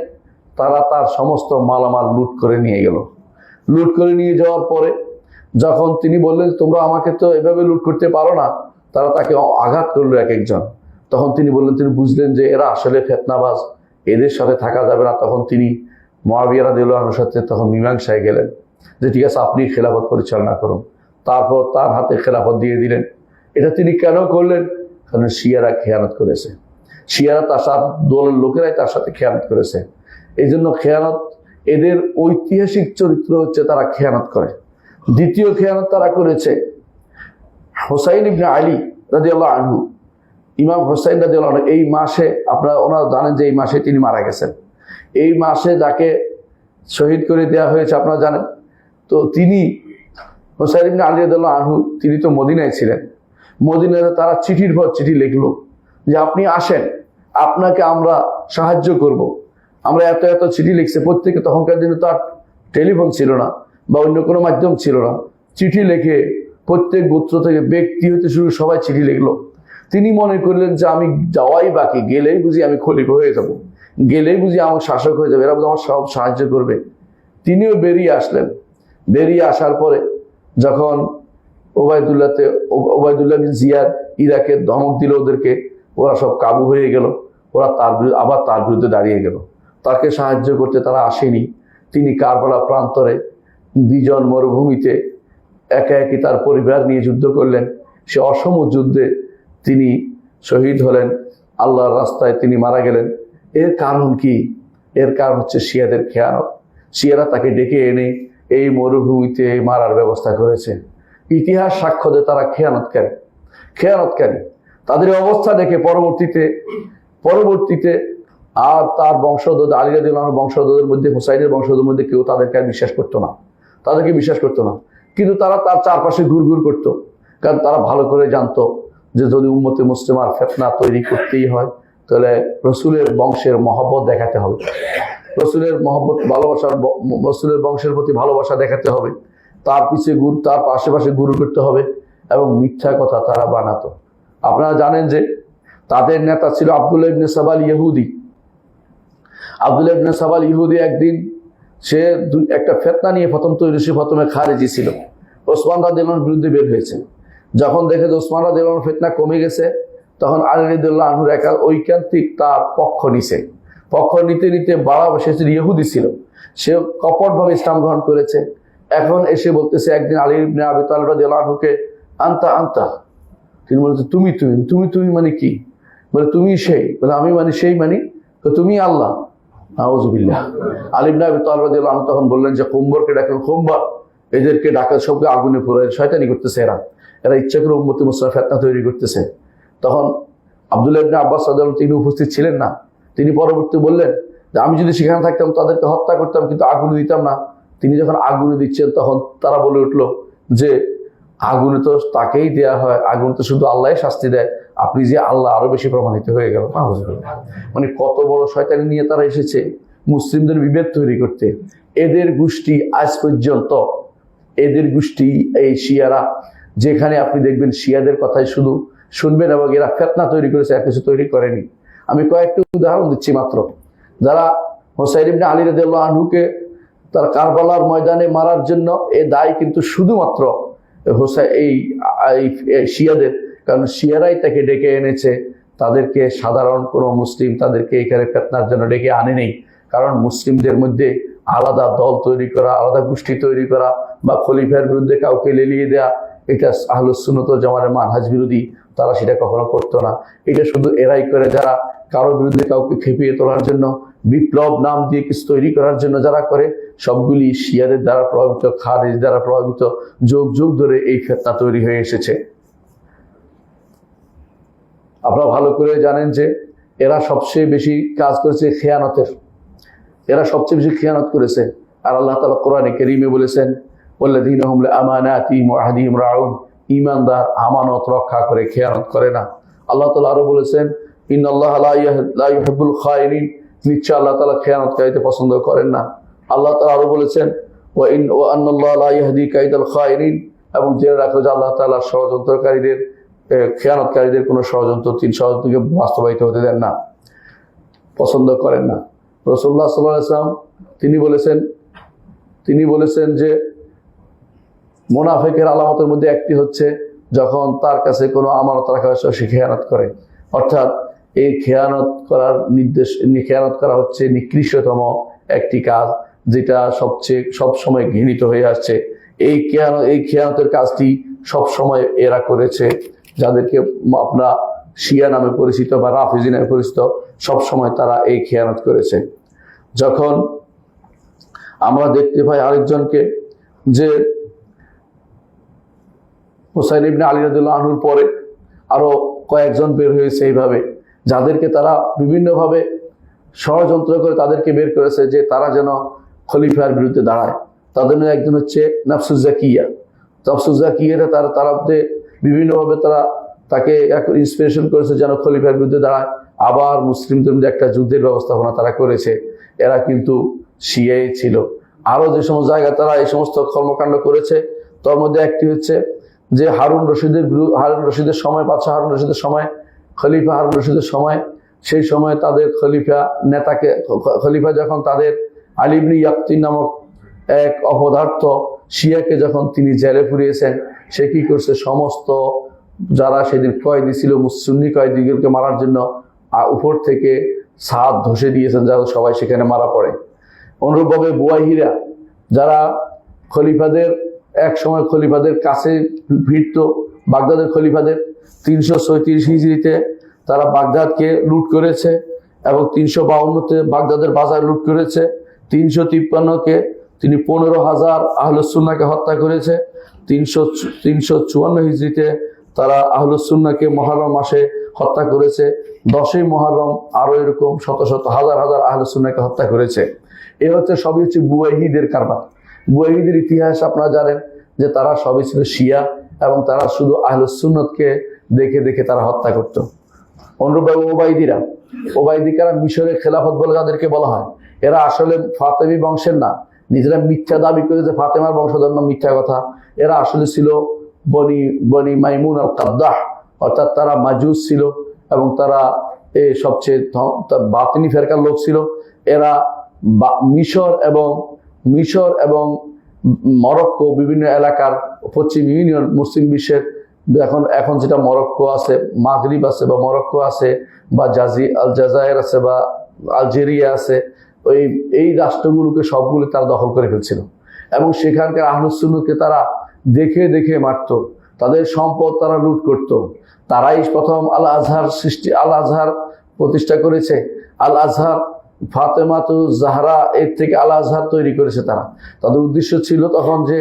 তারা তার সমস্ত মালামাল লুট করে নিয়ে গেল। লুট করে নিয়ে যাওয়ার পরে যখন তিনি বললেন তোমরা আমাকে তো এভাবে লুট করতে পারো না, তারা তাকে আঘাত করলো এক একজন। তখন তিনি বুঝলেন যে এরা আসলে ফিতনাবাজ, এদের সাথে থাকা যাবে না। তখন তিনি মুআবিয়া রাদিয়াল্লাহু আনহুর সাথে তখন মীমাংসায় গেলেন যে ঠিক আছে, আপনি খেলাফত পরিচালনা করুন। তারপর তার হাতে খেলাফত দিয়ে দিলেন। এটা তিনি কেন করলেন? কারণ শিয়ারা খেয়ানত করেছে, শিয়ারা তার সাথে দলের লোকেরাই তার সাথে খেয়ানত করেছে। এই জন্য খেয়ানত এদের ঐতিহাসিক চরিত্র হচ্ছে তারা খেয়ানত করে। দ্বিতীয় খেয়ানত তারা করেছে হুসাইন ইবনে আলী রাদিয়াল্লাহু আনহু, ইমাম হুসাইন রাদিয়াল্লাহু আনহু। এই মাসে ওনারা জানেন যে এই মাসে তিনি মারা গেছেন। এই মাসে যাকে শহীদ করে দেওয়া হয়েছে আপনারা জানেন। তো তিনি হুসাইন ইবনে আলী রাদিয়াল্লাহু আনহু, তিনি তো মদিনায় ছিলেন। মদিনায় তারা চিঠির পর চিঠি লিখলো যে আপনি আসেন, আপনাকে আমরা সাহায্য করব। আমরা এত এত চিঠি লিখছে প্রত্যেকে। তখনকার দিনে তো আর টেলিফোন ছিল না বা অন্য কোনো মাধ্যম ছিল না। চিঠি লিখে প্রত্যেক গোত্র থেকে ব্যক্তি হতে শুরু সবাই চিঠি লিখলো। তিনি মনে করলেন যে আমি যাওয়াই বাকি, গেলেই বুঝি আমি খলিফা হয়ে যাব, গেলেই বুঝি আমার শাসক হয়ে যাবে, এরা বুঝি আমার সব সাহায্য করবে। তিনিও বেরিয়ে আসলেন। বেরিয়ে আসার পরে যখন ওবায়দুল্লাহ বিন জিয়াদ ইরাকে ধমক দিল ওদেরকে, ওরা সব কাবু হয়ে গেল। ওরা আবার তার বিরুদ্ধে দাঁড়িয়ে গেল। তাকে সাহায্য করতে তারা আসেনি। তিনি কারবালা প্রান্তরে বিজন মরুভূমিতে একা একই তার পরিবার নিয়ে যুদ্ধ করলেন। সে অসম যুদ্ধে তিনি শহীদ হলেন, আল্লাহর রাস্তায় তিনি মারা গেলেন। এর কারণ কি? এর কারণ হচ্ছে শিয়াদের খেয়ানত। শিয়ারা তাকে ডেকে এনে এই মরুভূমিতে মারার ব্যবস্থা করেছে। ইতিহাস সাক্ষ্য দেয় তারা খেয়ানতকারী। তাদের অবস্থা দেখে পরবর্তীতে আর তার বংশধর আলী রাদিয়াল্লাহু আনহুর বংশধরদের মধ্যে, হুসাইনের বংশধরদের মধ্যে কেউ তাদেরকে বিশ্বাস করতো না। কিন্তু তারা তার চারপাশে ঘুরঘুর করতো, কারণ তারা ভালো করে জানতো যে যদি উম্মতে মুসলিমার ফিতনা তৈরি করতেই হয় তাহলে রসুলের বংশের মহব্বত দেখাতে হবে, রসুলের বংশের প্রতি ভালোবাসা দেখাতে হবে, তার আশেপাশে গুরু করতে হবে এবং মিথ্যা কথা তারা বানাতো। আপনারা জানেন যে তাদের নেতা ছিল আব্দুল্লাহ ইবনে সাবাল ইহুদি। একদিন সে একটা ফিতনা নিয়ে প্রথমে খারেজি ছিল, ওসমান রাদিয়াল্লাহু আনহুর বিরুদ্ধে বের হয়েছে। যখন দেখে যে ওসমান রাদিয়াল্লাহু আনহুর ফিতনা কমে গেছে, তখন আলী রাদিয়াল্লাহু আনহুর ঐকান্তিক তার পক্ষ নিতে সে ইহুদি ছিল, সে কপটভাবে ইসলাম গ্রহণ করেছে। এখন এসে বলতেছে একদিন আলী ইবনে আবি তালেব রাদিয়াল্লাহু আনহুকে আনতা। তিনি বলছে তুমি মানে কি? বলে তুমি সেই। বলে আমি মানে সেই, মানে তুমি আল্লাহ। নাউযুবিল্লাহ। আলী ইবনে আবি তালেব রাদিয়াল্লাহু আনহু তখন বললেন যে কুম্বরকে ডাকেন, কুম্বর এদেরকে ডাকা, সবকে আগুনে পোড়ায় শয়তানি করতেছে, এরা ইচ্ছা করে উম্মতে মুসলিমার ফিতনা তৈরি করতেছে। তখন আব্দুল্লাহ ইবনে আব্বাস রাদিয়াল্লাহু আনহু তিনি উপস্থিত ছিলেন না। তিনি পরবর্তী বললেন যে আমি যদি সেখানে থাকতাম তাদেরকে হত্যা করতাম, কিন্তু আগুনে দিতাম না। তিনি যখন আগুনে দিচ্ছেন তখন তারা বলে উঠলো যে আগুনে তো তাকেই দেয়া হয়, আগুন তো শুধু আল্লাহই শাস্তি দেয়, আপনি যে আল্লাহ, আরো বেশি প্রমাণিত হয়ে গেল। মানে কত বড় শয়তানি নিয়ে তারা এসেছে মুসলিমদের বিভেদ তৈরি করতে। এদের গোষ্ঠী আজ পর্যন্ত, এই শিয়ারা, যেখানে আপনি দেখবেন শিয়াদের কথাই শুধু শুনবেন, এবং এরা ফিতনা তৈরি করেছে, আর কিছু তৈরি করেনি। আমি কয়েকটি উদাহরণ দিচ্ছি মাত্র। যারা হুসাইন ইবনে আলী রাদিয়াল্লাহু আনহুকে তার কারবালার ময়দানে মারার জন্য এ দায়ী কিন্তু শুধুমাত্র এই শিয়াদের, কারণ শিয়ারাই তাকে ডেকে এনেছে, তাদেরকে সাধারণ কোনো মুসলিম তাদেরকে এখানে ফিতনার জন্য ডেকে আনেনি। কারণ মুসলিমদের মধ্যে আলাদা দল তৈরি করা, আলাদা গোষ্ঠী তৈরি করা বা খলিফার বিরুদ্ধে কাউকে লেলিয়ে দেওয়া, এটা আহলুস সুন্নাত ওয়াল জামাতের মানহাজ বিরোধী, তারা সেটা কখনো করতো না। এটা শুধু এরাই করে যারা কারো বিরুদ্ধে কাউকে খেপিয়ে তোলার জন্য, বিপ্লব নাম দিয়ে কিছু তৈরি করার জন্য যারা করে, সবগুলি শিয়াদের দ্বারা প্রভাবিত, খারিজ দ্বারা প্রভাবিত, যুগ যুগ ধরে এই ফিতনা তৈরি হয়ে এসেছে। আপনারা ভালো করে জানেন যে এরা সবচেয়ে বেশি কাজ করেছে খেয়ানতের, এরা সবচেয়ে বেশি খেয়ানত করেছে। আর আল্লাহ তাআলা কোরআনে কারীমে বলেছেন, ওয়াল্লাযীনা হুম লিআমানাতিহিম ওয়া আহদিহিম রাউন, ঈমানদার আমানত রক্ষা করে, খেয়ানত করে না। আল্লাহ তাআলা আরো বলেছেন, ইন্নাল্লাহা লা ইউহিব্বুল খায়িনিন, নিশ্চয় আল্লাহ তাআলা খেয়ানতকারীদের পছন্দ করেন না। আল্লাহ তাআলা আরো বলেছেন, ওয়া আন্নাল্লাহা লা ইয়াহদি কাইদাল খায়িনিন, এবং জেনে রাখো যে আল্লাহ তাআলা ষড়যন্ত্রকারীদের, খেয়ানতকারীদের কোনো ষড়যন্ত্রকে বাস্তবায়িত হতে দেন না, পছন্দ করেন না। রাসূলুল্লাহ সাল্লাল্লাহু আলাইহি ওয়াসাল্লাম তিনি বলেছেন যে মুনাফিকের আলামতের মধ্যে একটি হচ্ছে যখন তার কাছে কোনো আমানত রাখা হয় সে খেয়ানত করে। অর্থাৎ এই খেয়ানত করা হচ্ছে নিকৃষ্টতম একটি কাজ, যেটা সবসময় ঘৃণিত হয়ে আসছে। এই খেয়ানতের কাজটি সবসময় এরা করেছে, যাদেরকে আমরা শিয়া নামে পরিচিত বা রাফিজি নামে পরিচিত, সবসময় তারা এই খেয়ানত করেছে। যখন আমরা দেখতে পাই আরেকজনকে, যে হুসাইন ইবনে আলী রাদিয়াল্লাহু আনহুর পরে আরো কয়েকজন বের হয়েছে এইভাবে, যাদেরকে তারা বিভিন্নভাবে ষড়যন্ত্র করে তাদেরকে বের করেছে যে তারা যেন খলিফার বিরুদ্ধে দাঁড়ায়। তাদের মধ্যে একজন হচ্ছে নাফসুজ জাকিয়া। নাফসুজ জাকিয়াটা তারা বিভিন্নভাবে তাকে ইন্সপিরেশন করেছে যেন খলিফার বিরুদ্ধে দাঁড়ায়। আবার মুসলিমদের মধ্যে একটা যুদ্ধের ব্যবস্থাপনা তারা করেছে। এরা কিন্তু শিয়াই ছিল। আরো যে সমস্ত জায়গায় তারা এই সমস্ত কর্মকাণ্ড করেছে, তার মধ্যে একটি হচ্ছে যে হারুন রশিদের সময়, বাদশাহ হারুন রশিদের সময়, খলিফা হারুন রশিদের সময়, সেই সময় তাদের খলিফা যখন তাদের আলী ইবনে ইয়াকতিন নামক এক অপদার্থ শিয়াকে যখন তিনি জেলে পুরিয়েছেন, সে কি করছে, সমস্ত যারা সেদিন কয়েদি ছিল সুন্নি কয়েদিদেরকে মারার জন্য উপর থেকে ছাদ ধসে দিয়েছেন, যারা সবাই সেখানে মারা পড়ে। অনুরূপভাবে বুয়াহিরা, যারা এক সময় খলিফাদের কাছে ভিড়ত, বাগদাদের খলিফাদের 336 হিজরিতে তারা বাগদাদকে লুট করেছে, এবং 352-তে বাগদাদের বাজার লুট করেছে। 353-কে তিনি 15,000 আহলুস সুন্নাহকে হত্যা করেছে। 354 হিজরিতে তারা আহলুস সুন্নাহকে মুহররম মাসে হত্যা করেছে। 10ই মুহররম আরো এরকম শত শত হাজার হাজার আহলুস সুন্নাহকে হত্যা করেছে। এ সবই হচ্ছে বুয়াহিদের কারবার। বুয়াহিদের ইতিহাস আপনারা জানেন যে তারা সবই ছিল শিয়া, এবং তারা শুধু আহলুস সুন্নাতকে দেখে দেখে তারা হত্যা করত। অনুরূপভাবে ওবাইদিকারা মিশরের খেলাফত বলে যাদেরকে বলা হয়, এরা আসলে ফাতেমি বংশের না, নিজেরা মিথ্যা দাবি করে যে ফাতেমার বংশধর, মিথ্যা কথা। এরা আসলে ছিল বনি মাইমুন আল কাদ্দাহ, অর্থাৎ তারা মাজুস ছিল, এবং তারা সবচেয়ে বাতিনি ফেরকার লোক ছিল। এরা মিশর এবং মরক্কো বিভিন্ন এলাকার পশ্চিম ইউনিয়ন মুসলিম বিশ্বের এখন যেটা মরক্কো আছে, মাগরিব আছে বা মরক্কো আছে, বা জাজায়ের আছে বা আলজেরিয়া আছে, এই রাষ্ট্রগুলোকে সবগুলো তারা দখল করে ফেলছিল, এবং সেখানকার আহলুস সুন্নাহকে তারা দেখে দেখে মারত, তাদের সম্পদ তারা লুট করত। তারাই প্রথম আল আজহার প্রতিষ্ঠা করেছে। আল আজহার ফাতেমাতু জাহরা এর থেকে আল আজহার তৈরি করেছে তারা। তাদের উদ্দেশ্য ছিল তখন যে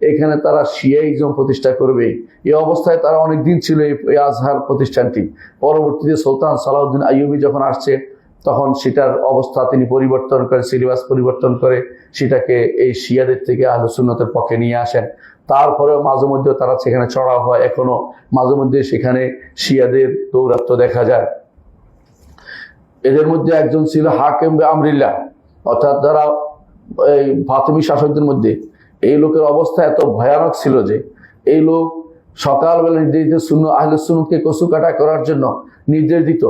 এখানে তারা শিয়াইজম প্রতিষ্ঠা করবে। এই অবস্থায় তারা অনেকদিন ছিল এই আজহার প্রতিষ্ঠানটি। পরবর্তীতে সুলতান সালাউদ্দিন আইয়ুবী যখন আসছে, তখন সেটার অবস্থা তিনি পরিবর্তন করে, সিলেবাস পরিবর্তন করে সেটাকে এই শিয়াদের থেকে আহলুস সুন্নাতের পক্ষে নিয়ে আসেন। তারপরেও মাঝে মধ্যে তারা সেখানে চড়াও হয়, এখনো মাঝে মধ্যে সেখানে শিয়াদের দৌরাত্ম্য দেখা যায়। এদের মধ্যে একজন ছিল হাকিম আমরিল্লাহ, অর্থাৎ যারা এই ফাতেমি শাসকদের মধ্যে এই লোকের অবস্থা এত ভয়ানক ছিল যে এই লোক সকালবেলা নির্দেশিত আহলে সুন্নতকে কচু কাটা করার জন্য নির্দেশ দিত।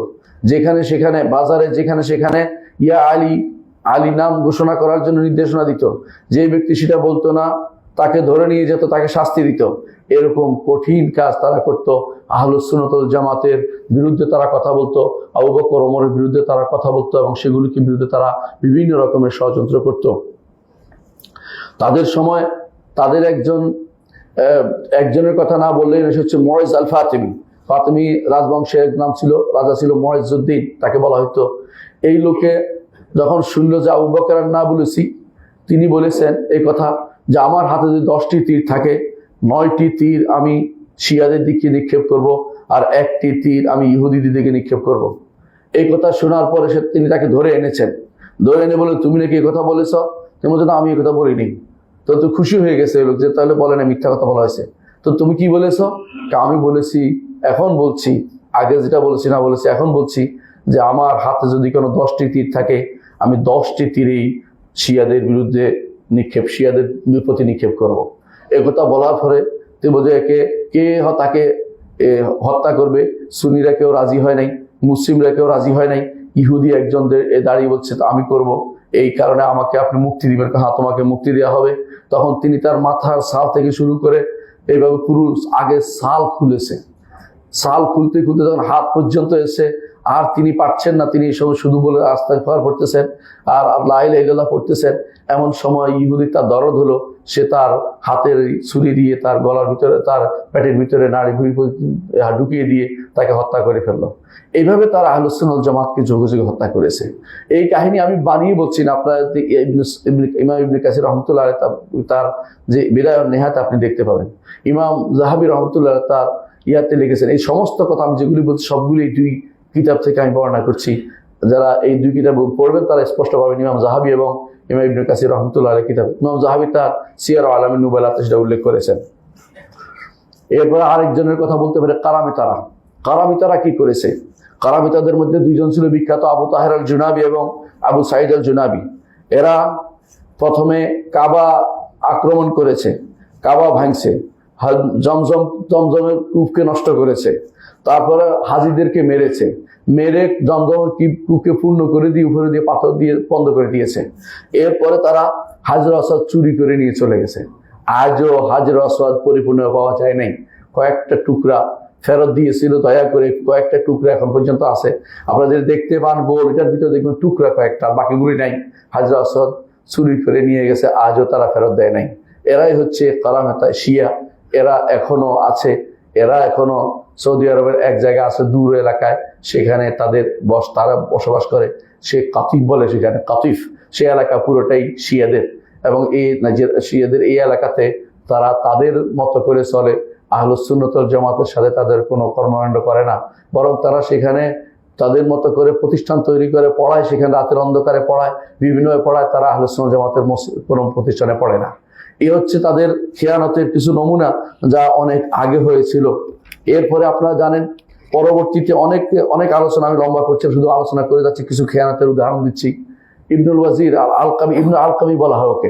যেখানে সেখানে বাজারে যেখানে সেখানে ইয়া আলী আলী নাম ঘোষণা করার জন্য নির্দেশনা দিত। যে ব্যক্তি সেটা বলতো না তাকে ধরে নিয়ে যেত, তাকে শাস্তি দিত। এরকম কঠিন কাজ তারা করত। আহলুস সুন্নাত ওয়াল জামাতের বিরুদ্ধে তারা কথা বলতো, আবু বকর ওমরের বিরুদ্ধে তারা কথা বলতো এবং সেগুলিকে বিরুদ্ধে তারা বিভিন্ন রকমের ষড়যন্ত্র করত। তাদের সময় তাদের একজনের কথা না বললেই সে হচ্ছে মুইজ আল ফাতিমি। ফাতিমি রাজবংশের নাম ছিল, রাজা ছিল মুইজউদ্দিন, তাকে বলা হতো। এই লোকে যখন শুনল যে আবু বকর না বলেছি, তিনি বলেছেন এই কথা যে আমার হাতে যদি 10টি তীর থাকে, 9টি তীর আমি শিয়াদের দিকে নিক্ষেপ করব, আর 1টি তীর আমি ইহুদিদের দিকে নিক্ষেপ করব। এই কথা শোনার পরে তিনি তাকে ধরে এনেছেন। ধরে এনে বলে, তুমি নাকি এই কথা বলেছ? তুমি বলছো, না আমি এই কথা বলিনি। তো খুশি হয়ে গেছে লোক, যে তাহলে বলে না, মিথ্যা কথা বলা হয়েছে। তো তুমি কি বলেছ? আমি বলেছি, এখন বলছি, আগে যেটা বলেছি না বলেছি, এখন বলছি যে আমার হাতে যদি কোনো 10টি তীর থাকে, আমি 10টি তীরেই শিয়াদের বিরুদ্ধে শিয়াদের প্রতি নিক্ষেপ করব। এ কথা বলার পরে তুই বোঝে কে তাকে হত্যা করবে। সুন্নিরা কেউ রাজি হয় নাই, মুসলিমরা কেউ রাজি হয় নাই। ইহুদি একজন দাঁড়িয়ে বলছে তো আমি করব, এই কারণে আমাকে আপনি মুক্তি দিবেন। হ্যাঁ, তোমাকে মুক্তি দেওয়া হবে। তখন তিনি তার মাথার ছাল থেকে শুরু করে এইভাবে পুরো আগে ছাল খুলেছে। ছাল খুলতে খুলতে যখন হাত পর্যন্ত এসে আর তিনি পারছেন না, তিনি শুধু বলে আস্তাগফার পড়তেছেন আর লা ইলাহা ইল্লাল্লাহ পড়তেছেন। এমন সময় ইহুদি তার দরদ হলো, সে তার হাতের ছুরি দিয়ে তার গলার ভিতরে, তার পেটের ভিতরে নাড়ি ভুঁড়ি ঢুকিয়ে দিয়ে তাকে হত্যা করে ফেললো। এইভাবে তারা আহলুস সুন্নাত ওয়াল জামাতকে যোগে যোগে হত্যা করেছে। এই কাহিনী আমি বানিয়ে বলছি না, আপনারা ইমাম ইবনে কাসির রাহমাতুল্লাহ আলাইহি তার যে বিদায় ওয়ান নিহায়াত আপনি দেখতে পাবেন। ইমাম যাহাবী রাহমাতুল্লাহ তার ইয়াতে লিখেছেন। এই সমস্ত কথা আমি যেগুলি বলছি সবগুলি 2 কিতাব থেকে আমি বর্ণনা করছি। যারা এই 2 কিতাব পড়বেন তারা স্পষ্ট পাবেন ইমাম যাহাবী এবং ইমাম ইবনে কাসির রাহমাতুল্লাহ আলাইহি কিতাব। ইমাম যাহাবী তার সিয়ার আলামিন নুবালাতে সেটা উল্লেখ করেছেন। এরপর আরেকজনের কথা বলতে পারে কারামিতারা। কারামিতারা কি করেছে? কারামিতাদের মধ্যে 2 জন ছিল বিখ্যাত, আবু তাহের আল জুনাবি এবং আবু সাইদ আল জুনাবি। এরা প্রথমে কাবা আক্রমণ করেছে, কাবা ভাঙছে, জমজমের কূপকে নষ্ট করেছে, তারপরে হাজিদেরকে মেরেছে, মেরে জমজমের কূপকে পূর্ণ করে দিয়ে উপরে দিয়ে পাথর দিয়ে বন্ধ করে দিয়েছে। এরপরে তারা হাজর আসওয়াদ চুরি করে নিয়ে চলে গেছে। আজও হাজর আসওয়াদ পরিপূর্ণ পাওয়া যায় নাই। কয়েকটা টুকরা ফেরত দিয়েছিল, দয়া করে কয়েকটা টুকরা এখন পর্যন্ত আছে। আপনারা যদি দেখতে পান গোল, এটার ভিতরে দেখবেন টুকরা কয়েকটা, বাকিগুলি নাই। হাজর আসওয়াদ চুরি করে নিয়ে গেছে, আজও তারা ফেরত দেয় নাই। এরাই হচ্ছে কারামেতা শিয়া। এরা এখনো আছে, এরা এখনো সৌদি আরবের এক জায়গায় আছে দূর এলাকায়, সেখানে তারা বসবাস করে। সে কাতিফ বলে, সেখানে কাতিফ, সে এলাকা পুরোটাই শিয়াদের। এবং শিয়াদের এই এলাকাতে তারা তাদের মতো করে চলে। আহলুস সুন্নাত ওয়াল জামাতের সাথে তাদের কোনো কর্মকাণ্ড করে না, বরং তারা সেখানে তাদের মতো করে প্রতিষ্ঠান তৈরি করে পড়ায়, সেখানে রাতের অন্ধকারে পড়ায়, বিভিন্নভাবে পড়ায়। তারা আহলুস সুন্নাত জামাতের কোনো প্রতিষ্ঠানে পড়ে না। এই হচ্ছে তাদের খেয়ানতের কিছু নমুনা, যা অনেক আগে হয়েছিল। এরপরে আপনারা জানেন পরবর্তীতে অনেক আলোচনা, আমি লম্বা করছি, শুধু আলোচনা করে যাচ্ছি, কিছু খেয়ানতের উদাহরণ দিচ্ছি। ইবনুল ওয়াজির আল-আলকামি, ইবনুল আলকামি বলা হয় ওকে,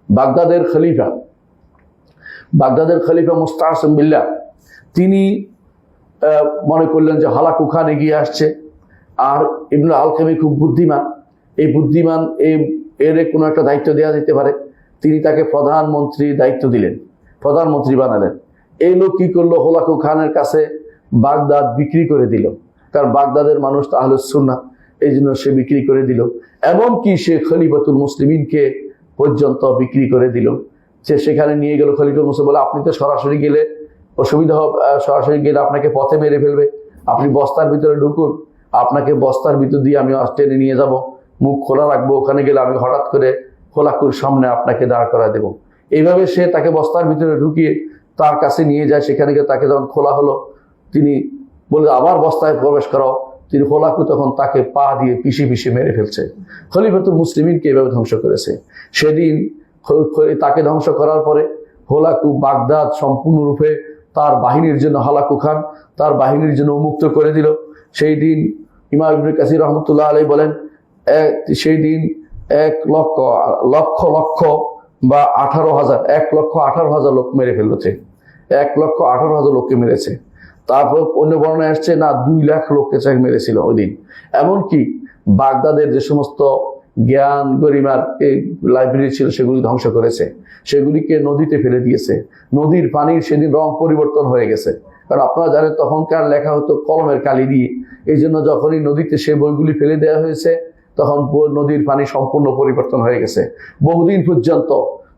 বাগদাদের খলিফা মুস্তাসিম বিল্লাহ। তিনি মনে করলেন যে হালাকু খান এগিয়ে আসছে, আর ইবনুল আলকামি খুব বুদ্ধিমান। এই বুদ্ধিমান এর কোনো একটা দায়িত্ব দেওয়া যেতে পারে। তিনি তাকে প্রধানমন্ত্রীর দায়িত্ব দিলেন, প্রধানমন্ত্রী বানালেন। এই লোক কি করলো, হোলাকু খানের কাছে বাগদাদ বিক্রি করে দিল, কারণ বাগদাদের মানুষ তো আহলুস সুন্নাহ, এই জন্য সে বিক্রি করে দিল। এমনকি সে খলিফাতুল মুসলিমিনকে পর্যন্ত বিক্রি করে দিল। সে সেখানে নিয়ে গেল। খলিফাতুল মুসলিম বলে, আপনি তো সরাসরি গেলে অসুবিধা হবে, সরাসরি গেলে আপনাকে পথে মেরে ফেলবে, আপনি বস্তার ভিতরে ঢুকুন, আপনাকে বস্তার ভিতর দিয়ে আমি টেনে নিয়ে যাব, মুখ খোলা রাখবো, ওখানে গেলে আমি হঠাৎ করে হোলাকুর সামনে আপনাকে দাঁড় করা দেব। এইভাবে সে তাকে বস্তার ভিতরে ঢুকিয়ে তার কাছে নিয়ে যায়। সেখানে গিয়ে তাকে যখন খোলা হলো, তিনি বলে আবার বস্তায় প্রবেশ করাও। তিনি হোলাকু তখন তাকে পা দিয়ে পিষে মেরে ফেলছে। খলিফাতুল মুসলিমিনকে এভাবে ধ্বংস করেছে। সেদিন তাকে ধ্বংস করার পরে হোলাকু বাগদাদ সম্পূর্ণরূপে তার বাহিনীর জন্য, হালাকু খান তার বাহিনীর জন্য উন্মুক্ত করে দিল। সেই দিন ইমাম ইবনে কাসির রহমতুল্লাহ আলাইহি বলেন, সেই দিন 1 লক্ষ বা 18,000 লোক মেরে ফেলছে। 1,18,000 লোককে মেরেছে। তারপর অন্য বর্ণনায় আসছে না 2 লাখ লোককে মেরেছিল ওই দিন। এমনকি বাগদাদের যে সমস্ত জ্ঞান গরিমার লাইব্রেরি ছিল সেগুলি ধ্বংস করেছে, সেগুলিকে নদীতে ফেলে দিয়েছে। নদীর পানির সেদিন রং পরিবর্তন হয়ে গেছে, কারণ আপনারা জানেন তখনকার লেখা হতো কলমের কালি দিয়ে। এই জন্য যখনই নদীতে সে বইগুলি ফেলে দেওয়া হয়েছে তখন নদীর পানি সম্পূর্ণ পরিবর্তন হয়ে গেছে। বহুদিন পর্যন্ত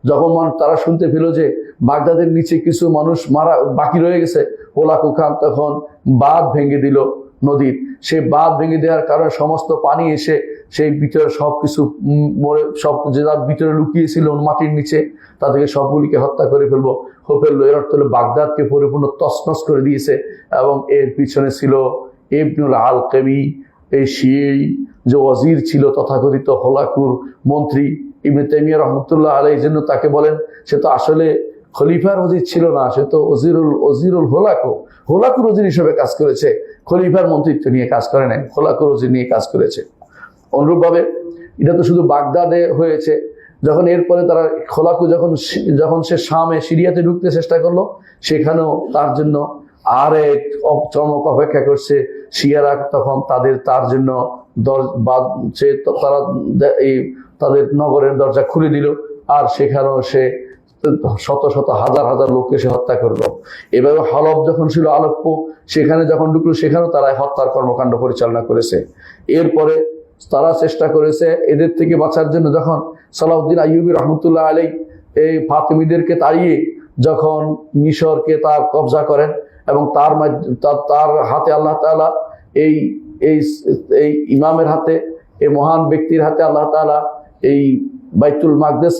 যখন তারা শুনতে পেল যে বাগদাদের নিচে কিছু মানুষ মারা বাকি রয়ে গেছে, হোলাকু খান তখন বাঁধ ভেঙে দিল নদীর। সেই বাঁধ ভেঙে দেওয়ার কারণে সমস্ত পানি এসে সেই ভিতরে সবকিছু সব যে যার ভিতরে লুকিয়েছিল মাটির নিচে তাদেরকে সবগুলিকে হত্যা করে ফেললো। এর অর্থ হলো বাগদাদকে পরিপূর্ণ তছনছ করে দিয়েছে। এবং এর পিছনে ছিল ইবনুল আলকামি, এই শিই যে ওয়াজির ছিল তথাকথিত হোলাকুর মন্ত্রী ইবনে তাইমিয়া রহমতুল্লাহ আলাইহি। এই জন্য তাকে বলেন সে তো আসলে খলিফার ওজির ছিল না, সে তো ওজিরুল হোলাকুর ওজির হিসেবে কাজ করেছে, খলিফার মন্ত্রিত্ব নিয়ে কাজ করে নাই, হোলাকুর ওজির নিয়ে কাজ করেছে। অনুরূপভাবে এটা তো শুধু বাগদাদে হয়েছে। যখন এরপরে তারা খোলাকু যখন সে শামে সিরিয়াতে ঢুকতে চেষ্টা করলো, সেখানেও তার জন্য আর এক চমক অপেক্ষা করছে। শিয়ারা তখন তার জন্য তারা তাদের নগরের দরজা খুলে দিল, আর সেখানেও সে শত শত হাজার হাজার লোককে সে হত্যা করলো। এভাবে হালব যখন ছিল আলেপ্পো, সেখানে যখন ঢুকলো সেখানেও তারা হত্যার কর্মকাণ্ড পরিচালনা করেছে। এরপরে তারা চেষ্টা করেছে এদের থেকে বাঁচার জন্য। যখন সালাউদ্দিন আইয়ুবী রহমতুল্লাহ আলাইহি এই ফাতিমিদেরকে তাড়িয়ে যখন মিশরকে তার কবজা করেন এবং তার হাতে আল্লাহ তাআলা এই ইমামের হাতে, এই মহান ব্যক্তির হাতে আল্লাহ তাআলা এই বাইতুল মাকদেস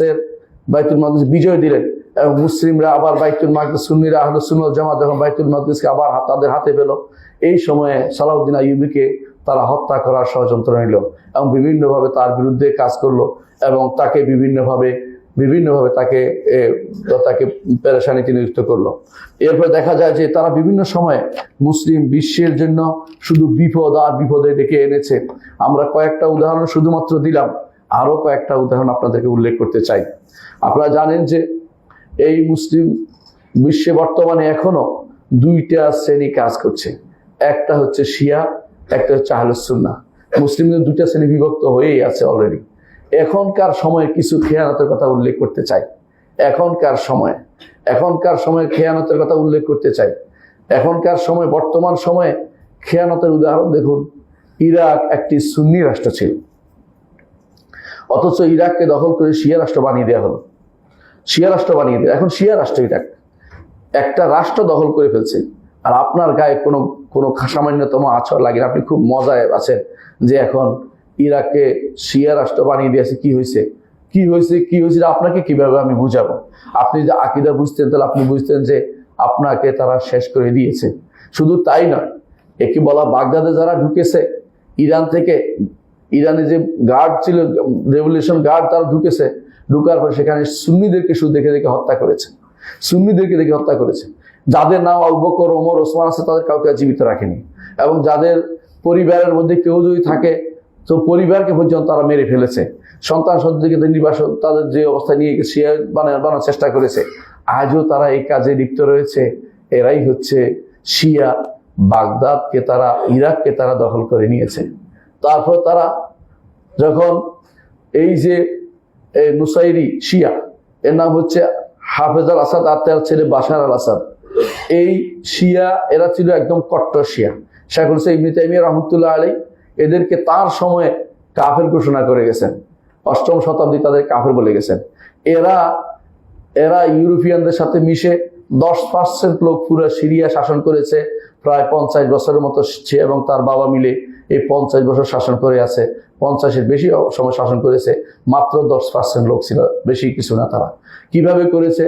বিজয় দিলেন এবং মুসলিমরা আবার বাইতুল মাকদেস, সুন্নিরা আহলুস সুন্নাহ ওয়াল জামাত যখন বাইতুল মাকদেসকে আবার তাদের হাতে পেল, এই সময়ে সালাউদ্দিন আইয়ুবীকে তারা হত্যা করার ষড়যন্ত্র নিল এবং বিভিন্নভাবে তার বিরুদ্ধে কাজ করলো এবং তাকে বিভিন্নভাবে তাকে পেরেশানিতে নিযুক্ত করলো। এরপর দেখা যায় যে তারা বিভিন্ন সময়ে মুসলিম বিশ্বের জন্য শুধু বিপদ আর বিপদে ডেকে এনেছে। আমরা কয়েকটা উদাহরণ শুধুমাত্র দিলাম, আরো কয়েকটা উদাহরণ আপনাদেরকে উল্লেখ করতে চাই। আপনারা জানেন যে এই মুসলিম বিশ্বে বর্তমানে এখনো 2টা শ্রেণী কাজ করছে, একটা হচ্ছে শিয়া, একটা হচ্ছে আহলুস সুন্নাহ। মুসলিমদের 2টা শ্রেণী বিভক্ত হয়েই আছে অলরেডি। এখনকার সময়ে কিছু খেয়ানতের কথা উল্লেখ করতে চাই। এখনকার সময়ে খেয়ানতের কথা উল্লেখ করতে চাই। এখনকার সময়, বর্তমান সময়ে খেয়ানতের উদাহরণ দেখুন। ইরাক একটি সুন্নি রাষ্ট্র ছিল, অথচ ইরাককে দখল করে শিয়া রাষ্ট্র বানিয়ে দেওয়া হলো। এখন শিয়া রাষ্ট্র ইরাক একটা রাষ্ট্র দখল করে ফেলছে, আর আপনার গায়ে কোনো সামান্যতম আছর লাগে না। আপনি খুব মজায় আছেন যে এখন ইরাককে শিয়া রাষ্ট্র বানিয়ে দিয়েছে। কি হয়েছে আপনাকে কিভাবে আমি বুঝাবো? আপনি যে আকীদা বুঝতেন তাহলে আপনি বুঝতেন যে আপনাকে তারা শেষ করে দিয়েছে। শুধু তাই নয়, একে বলা বাগদাদে যারা ঢুকেছে ইরান থেকে, ইরানে যে গার্ড ছিল, রেভলিউশন গার্ড, তারা ঢুকার পর সেখানে সুন্নিদেরকে শুধু দেখে হত্যা করেছে। যাদের নাম আবু বকর, ওমর, ওসমান আছে তাদের কাউকে জীবিত রাখেনি, এবং যাদের পরিবারের মধ্যে কেউ যদি থাকে তো পরিবারকে পর্যন্ত তারা মেরে ফেলেছে। সন্তান সন্ততিকে নির্বাসন তাদের যে অবস্থায় নিয়ে শিয়া বানানোর চেষ্টা করেছে। আজও তারা এই কাজে লিপ্ত রয়েছে। এরাই হচ্ছে শিয়া। বাগদাদকে তারা, ইরাককে তারা দখল করে নিয়েছে। তারপর তারা যখন এই যে নুসাইরি শিয়া, এর নাম হচ্ছে হাফেজ আল আসাদ আর তার ছেলে বাশার আল আসাদ, এই শিয়া এরা ছিল একদম কট্টর শিয়া। শেখুল ইসলাম ইবনে তাইমিয়া রহমতুল্লাহ আলাইহি এদেরকে তার সময়ে কাফের ঘোষণা করে গেছেন। 8ম শতাব্দী তাদের কাফের বলে গেছেন। এরা ইউরোপিয়ানদের সাথে মিশে 10% লোক পুরো সিরিয়া শাসন করেছে। প্রায় 50 বছরের মতো সে এবং তার বাবা মিলে এই 50 বছর শাসন করে আছে। 50-এর বেশি সময় শাসন করেছে। মাত্র 10% লোক ছিল, বেশি কিছু না। তারা কিভাবে করেছে?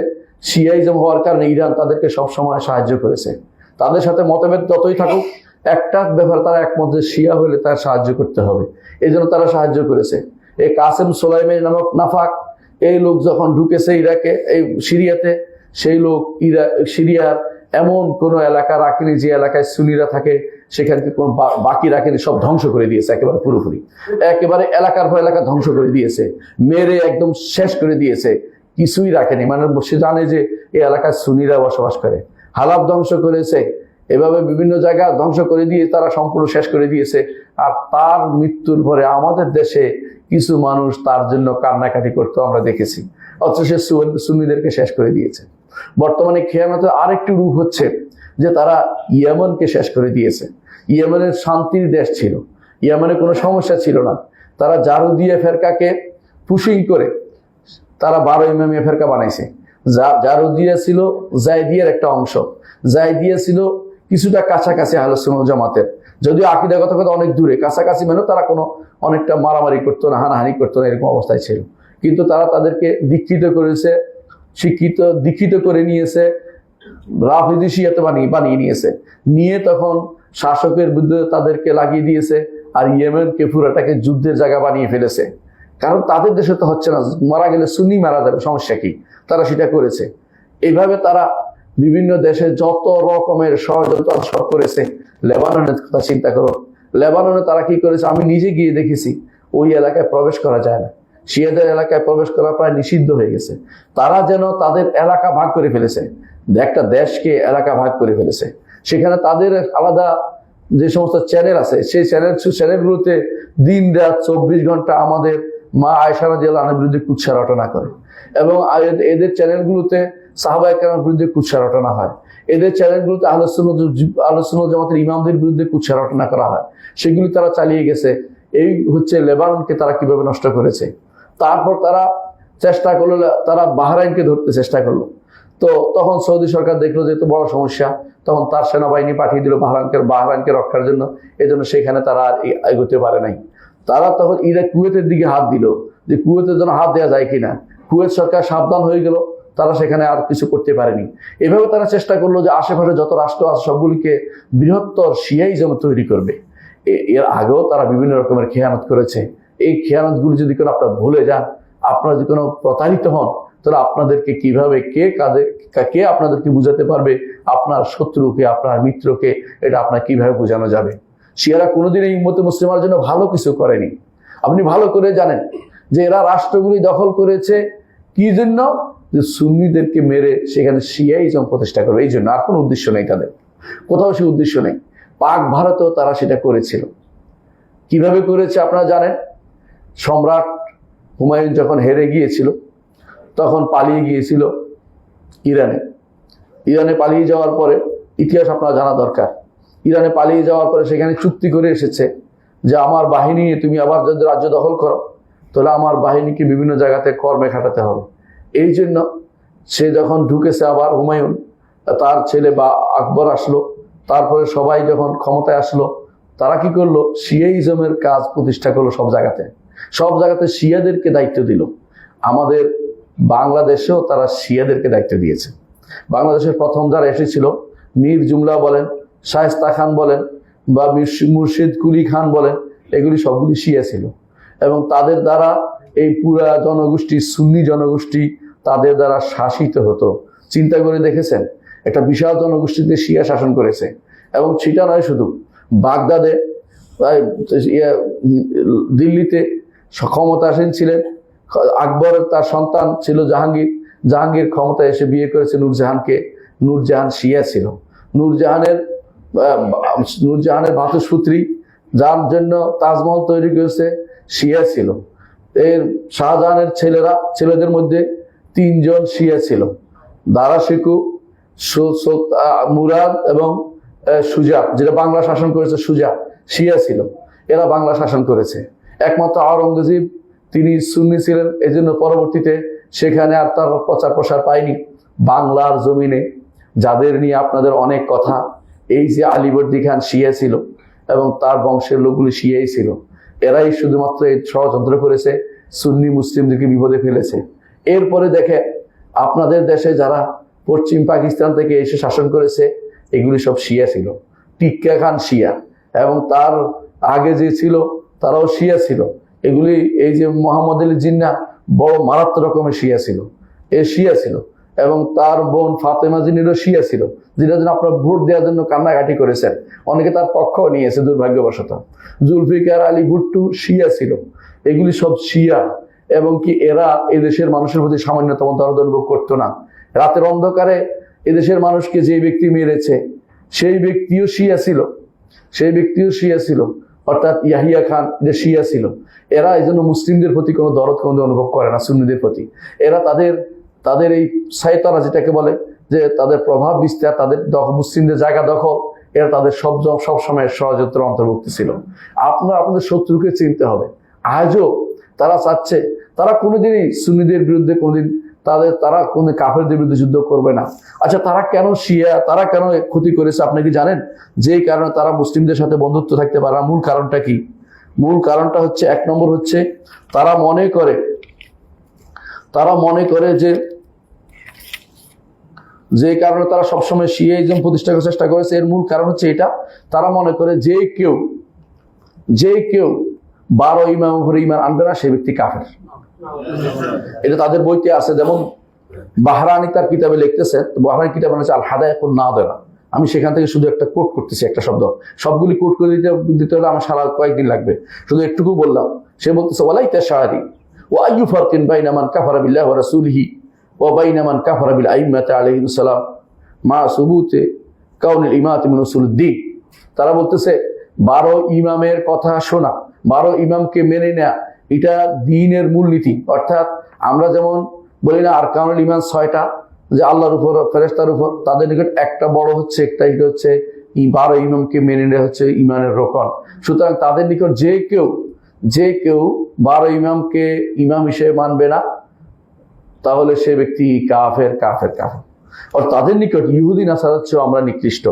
শিয়াইজম হওয়ার কারণে ইরান তাদেরকে সব সময় সাহায্য করেছে। তাদের সাথে মতভেদ যতই থাকুক, একটা ব্যাপার তারা একমত যে শিয়া হলে তার সাহায্য করতে হবে, এই জন্য তারা সাহায্য করেছে। এই কাসেম সোলাইমানি নামক নাফাক, এই লোক যখন ঢুকেছে ইরাকে, এই সিরিয়াতে, সেই লোক সিরিয়ার এমন কোনো এলাকা রাখেনি যে এলাকায় সুন্নিরা থাকে, সেখানকে কোনো বাকি রাখেনি, সব ধ্বংস করে দিয়েছে একেবারে পুরোপুরি। একেবারে এলাকার পর এলাকা ধ্বংস করে দিয়েছে, মেরে একদম শেষ করে দিয়েছে, কিছুই রাখেনি। মানে সে জানে যে এই এলাকায় সুন্নিরা বসবাস করে। হালাব ধ্বংস করেছে, এভাবে বিভিন্ন জায়গা ধ্বংস করে দিয়ে তারা সম্পূর্ণ শেষ করে দিয়েছে। আর তার মৃত্যুর পরে আমাদের দেশে কিছু মানুষ তার জন্য কান্নাকাটি করতে আমরা দেখেছি, অথচ সে সুন্নিদেরকে শেষ করে দিয়েছে। বর্তমানে খেয়ানতের আরেকটি রূপ হচ্ছে যে তারা ইয়েমেনকে শেষ করে দিয়েছে। ইয়েমেনের শান্তির দেশ ছিল, ইয়েমেনে কোনো সমস্যা ছিল না। তারা জারুদিয়া ফেরকাকে পুশিং করে তারা 12 ইমামিয়া ফেরকা বানাইছে। জারুদিয়া ছিল জায়দিয়ার একটা অংশ, জায়দিয়া ছিল কিছুটা কাছাকাছি আহলে সুন্নাত জামাতের, যদিও আকীদাগত কথা অনেক দূরে, কাছাকাছি মানে তারা কোনো অনেকটা মারামারি করতো না, হানাহানি করতো না, এরকম অবস্থায় ছিল। কিন্তু তারা তাদেরকে দীক্ষিত করেছে, দীক্ষিত করে নিয়েছে, রাফিদি শিয়াতে বানিয়ে নিয়েছে, নিয়ে তখন শাসকের বিরুদ্ধে তাদেরকে লাগিয়ে দিয়েছে। আর ইয়েমেনকে পুরাটাকে যুদ্ধের জায়গা বানিয়ে ফেলেছে, কারণ তাদের দেশে তো হচ্ছে না, মারা গেলে সুন্নি মারা যাবে, সমস্যা কি, তারা সেটা করেছে। এইভাবে তারা বিভিন্ন দেশে যত রকমের ষড়যন্ত্র সব করেছে। লেবাননের কথা চিন্তা করো, লেবাননে তারা কি করেছে, আমি নিজে গিয়ে দেখেছি, ওই এলাকায় প্রবেশ করা যায় না, শিয়াদের এলাকায় প্রবেশ করা প্রায় নিষিদ্ধ হয়ে গেছে। তারা যেন তাদের এলাকা ভাগ করে ফেলেছে, একটা দেশকে এলাকা ভাগ করে ফেলেছে। সেখানে তাদের আলাদা যে সমস্ত চ্যানেল আছে, সেই চ্যানেলগুলোতে দিন রাত 24 ঘন্টা আমাদের মা আয়েশা রাদিয়াল্লাহু আনহার বিরুদ্ধে কুৎসা রটনা করে, এবং এদের চ্যানেলগুলোতে সাহাবায়ে কেরামের বিরুদ্ধে কুৎসা রটনা হয়। এদের চ্যানেলগুলোতে আহলে সুন্নাত জামাতের ইমামদের বিরুদ্ধে কুৎসা রটনা করা হয়। সেগুলি তারা চালিয়ে গেছে। এই হচ্ছে লেবাননকে তারা কিভাবে নষ্ট করেছে। তারপর তারা চেষ্টা করলো, তারা বাহরাইনকে ধরতে চেষ্টা করলো। তো তখন সৌদি সরকার দেখলো যে এত বড় সমস্যা, তখন তার সেনাবাহিনী পাঠিয়ে দিল বাহরাইনকে রক্ষার জন্য। এজন্য সেখানে তারা আর এগোতে পারে নাই। তারা তখন কুয়েতের দিকে হাত দিল, যে কুয়েতের জন্য হাত দেওয়া যায় কিনা। কুয়েত সরকার সাবধান হয়ে গেল, তারা সেখানে আর কিছু করতে পারেনি। এভাবে তারা চেষ্টা করলো যে আশেপাশে যত রাষ্ট্র আছে সবগুলিকে বৃহত্তর শিয়াইজম তৈরি করবে। এর আগেও তারা বিভিন্ন রকমের খেয়ানত করেছে। এই খেয়ানতগুলি যদি কোনো আপনারা ভুলে যান, আপনারা যদি কোনো প্রতারিত হন, তাহলে আপনাদেরকে কিভাবে কে আপনাদেরকে বুঝাতে পারবে, আপনার শত্রুকে, আপনার মিত্রকে, এটা আপনার কিভাবে বোঝানো যাবে। শিয়ারা কোনোদিন এই উম্মতে মুসলিমার জন্য ভালো কিছু করেনি। আপনি ভালো করে জানেন যে এরা রাষ্ট্রগুলি দখল করেছে কি জন্য, যে সুন্নিদেরকে মেরে সেখানে শিয়াইজম প্রতিষ্ঠা করবে, এই জন্য। আর কোনো উদ্দেশ্য নেই তাদের, কোথাও সে উদ্দেশ্য নেই। পাক ভারতেও তারা সেটা করেছিল। কিভাবে করেছে আপনারা জানেন। সম্রাট হুমায়ুন যখন হেরে গিয়েছিল, তখন পালিয়ে গিয়েছিল ইরানে পালিয়ে যাওয়ার পরে, ইতিহাস আপনারা জানা দরকার, ইরানে পালিয়ে যাওয়ার পরে সেখানে চুক্তি করে এসেছে যে আমার বাহিনী নিয়ে তুমি আবার যদি রাজ্য দখল করো, তাহলে আমার বাহিনীকে বিভিন্ন জায়গাতে কর্মে খাটাতে হবে। এই জন্য সে যখন ঢুকেছে, আবার হুমায়ুন, তার ছেলে বা আকবর আসলো, তারপরে সবাই যখন ক্ষমতায় আসলো, তারা কি করলো, শিয়াইজমের কাজ প্রতিষ্ঠা করলো সব জায়গাতে শিয়াদেরকে দায়িত্ব দিল। আমাদের বাংলাদেশেও তারা শিয়াদেরকে দায়িত্ব দিয়েছে। বাংলাদেশের প্রথম যারা এসেছিল, মীর জুমলা বলেন, শায়েস্তা খান বলেন, বা মুর্শিদ কুলি খান বলেন, এগুলি সবগুলি শিয়া ছিল। এবং তাদের দ্বারা এই পুরা জনগোষ্ঠী, সুন্নি জনগোষ্ঠী তাদের দ্বারা শাসিত হতো। চিন্তা করে দেখেছেন, একটা বিশাল জনগোষ্ঠীতে শিয়া শাসন করেছে। এবং সেটা নয় শুধু, বাগদাদে, দিল্লিতে ক্ষমতাসীন ছিলেন আকবরের, তার সন্তান ছিল জাহাঙ্গীর ক্ষমতায় এসে বিয়ে করেছে নূরজাহানকে। নূরজাহান শিয়া ছিল। নূরজাহানের ভাতুষপুত্রী, যার জন্য তাজমহল তৈরি করেছে, শিয়া ছিল। এর শাহজাহানের ছেলেদের মধ্যে 3 জন শিয়া ছিল, দারা শিকু, মুরাদ এবং সুজা, যেটা বাংলা শাসন করেছে সুজা, শিয়া ছিল। এরা বাংলা শাসন করেছে। একমাত্র আওরঙ্গজেব, তিনি সুন্নি ছিলেন, এজন্য পরবর্তীতে সেখানে আর তার প্রচার প্রসার পায়নি। বাংলার জমিনে যাদের নিয়ে আপনাদের অনেক কথা, এই যে আলীবর্দী খান শিয়া ছিল এবং তার বংশের লোকগুলি শিয়াই ছিল। এরাই শুধুমাত্র এই ষড়যন্ত্র করেছে, সুন্নি মুসলিমদেরকে বিপদে ফেলেছে। এরপরে দেখে আপনাদের দেশে যারা পশ্চিম পাকিস্তান থেকে এসে শাসন করেছে, এগুলি সব শিয়া ছিল। টিক্কা খান শিয়া, এবং তার আগে যে ছিল তারাও শিয়া ছিল। এগুলি, এই যে মোহাম্মদ আলী জিন্না, বড় মারাত্মক রকমের শিয়া ছিল, শিয়া ছিল। এবং তার বোন ফাতেমা জিন্নারও শিয়া ছিল, যেটার জন্য আপনার ভোট দেওয়ার জন্য কান্নাকাটি করেছেন। অনেকে তার পক্ষ নিয়েছে দুর্ভাগ্যবশত। জুলফিকার আলী ভুট্টো শিয়া ছিল। এগুলি সব শিয়া। এবং কি এরা এই দেশের মানুষের প্রতি সামান্যতম দরদ অনুভব করতো না। রাতের অন্ধকারে এদেশের মানুষকে যে ব্যক্তি মেরেছে সেই ব্যক্তিও শিয়া ছিল, অর্থাৎ ইয়াহিয়া খান যে শিয়া ছিল। এরা এই জন্য মুসলিমদের প্রতি কোনো দরদ কোনো অনুভব করে না সুন্নিদের প্রতি। এরা তাদের এই সাইতারা যেটাকে বলে, যে তাদের প্রভাব বিস্তার, তাদের মুসলিমদের জায়গা দখল, এরা তাদের সব সময় ষড়যন্ত্রের অন্তর্ভুক্ত ছিল। আপনাদের শত্রুকে চিনতে হবে। আজও তারা চাচ্ছে, তারা কোনোদিনই সুন্নিদের বিরুদ্ধে কোনোদিন তারা কোন কাফেরদের বিরুদ্ধে যুদ্ধ করবে না। আচ্ছা, তারা কেন শিয়া, তারা কেন ক্ষতি করেছে আপনি কি জানেন? যেই কারণে তারা মুসলিমদের সাথে বন্ধুত্ব থাকতে পারে না। মূল কারণটা কি? মূল কারণটা হচ্ছে, এক নম্বর হচ্ছে তারা মনে করে যে কারণে তারা সবসময় শিয়াইজম প্রতিষ্ঠা করার চেষ্টা করেছে, এর মূল কারণ হচ্ছে এটা, তারা মনে করে যে কেউ 12 ইমাম উপরে ঈমান আনবে না, সে ব্যক্তি কাফের। এটা তাদের বইতে আছে। যেমন বাহরানি তার কিতাবে লিখতেছেন, বাহরানি কিতাবে হচ্ছে আল হাদায়াকুন নাদিরা। আমি সেখান থেকে শুধু একটা কোট করতেছি, একটা শব্দ। সবগুলি কোট করে দিতে হলে আমার সারা কয়েকদিন লাগবে, শুধু একটুকু বললাম। সে বলতেছে, ওয়ালাইতা শাহরি ওয়া আইয়ু ফারকিন বাইনা মান কাফারা বিল্লাহি ওয়া রাসূলিহি ওয়া বাইনা মান কাফারা বিল আইম্মাতি আলাইহিস সালাম মা সুবুতে কাউনিল ইমাতি মিন উসুলুদ্দিন। তারা বলতেছে 12 ইমামের কথা শোনা, 12 ইমামকে মেনে নেয়া, এটা দ্বীনের মূলনীতি। অর্থাৎ আমরা যেমন বলি না আরকানুল ঈমান 6টা, যে আল্লাহর উপর, ফেরেশতার উপর, তাদের নিকট একটা বড় হচ্ছে, এটা হচ্ছে 12 ইমামকে মেনে নেওয়া হচ্ছে ঈমানের রোকন। সুতরাং তাদের নিকট যে কেউ 12 ইমামকে ইমাম হিসেবে মানবে না, তাহলে সে ব্যক্তি কাফের। আর তাদের নিকট ইহুদি নাসারার চেয়েও আমরা নিকৃষ্ট,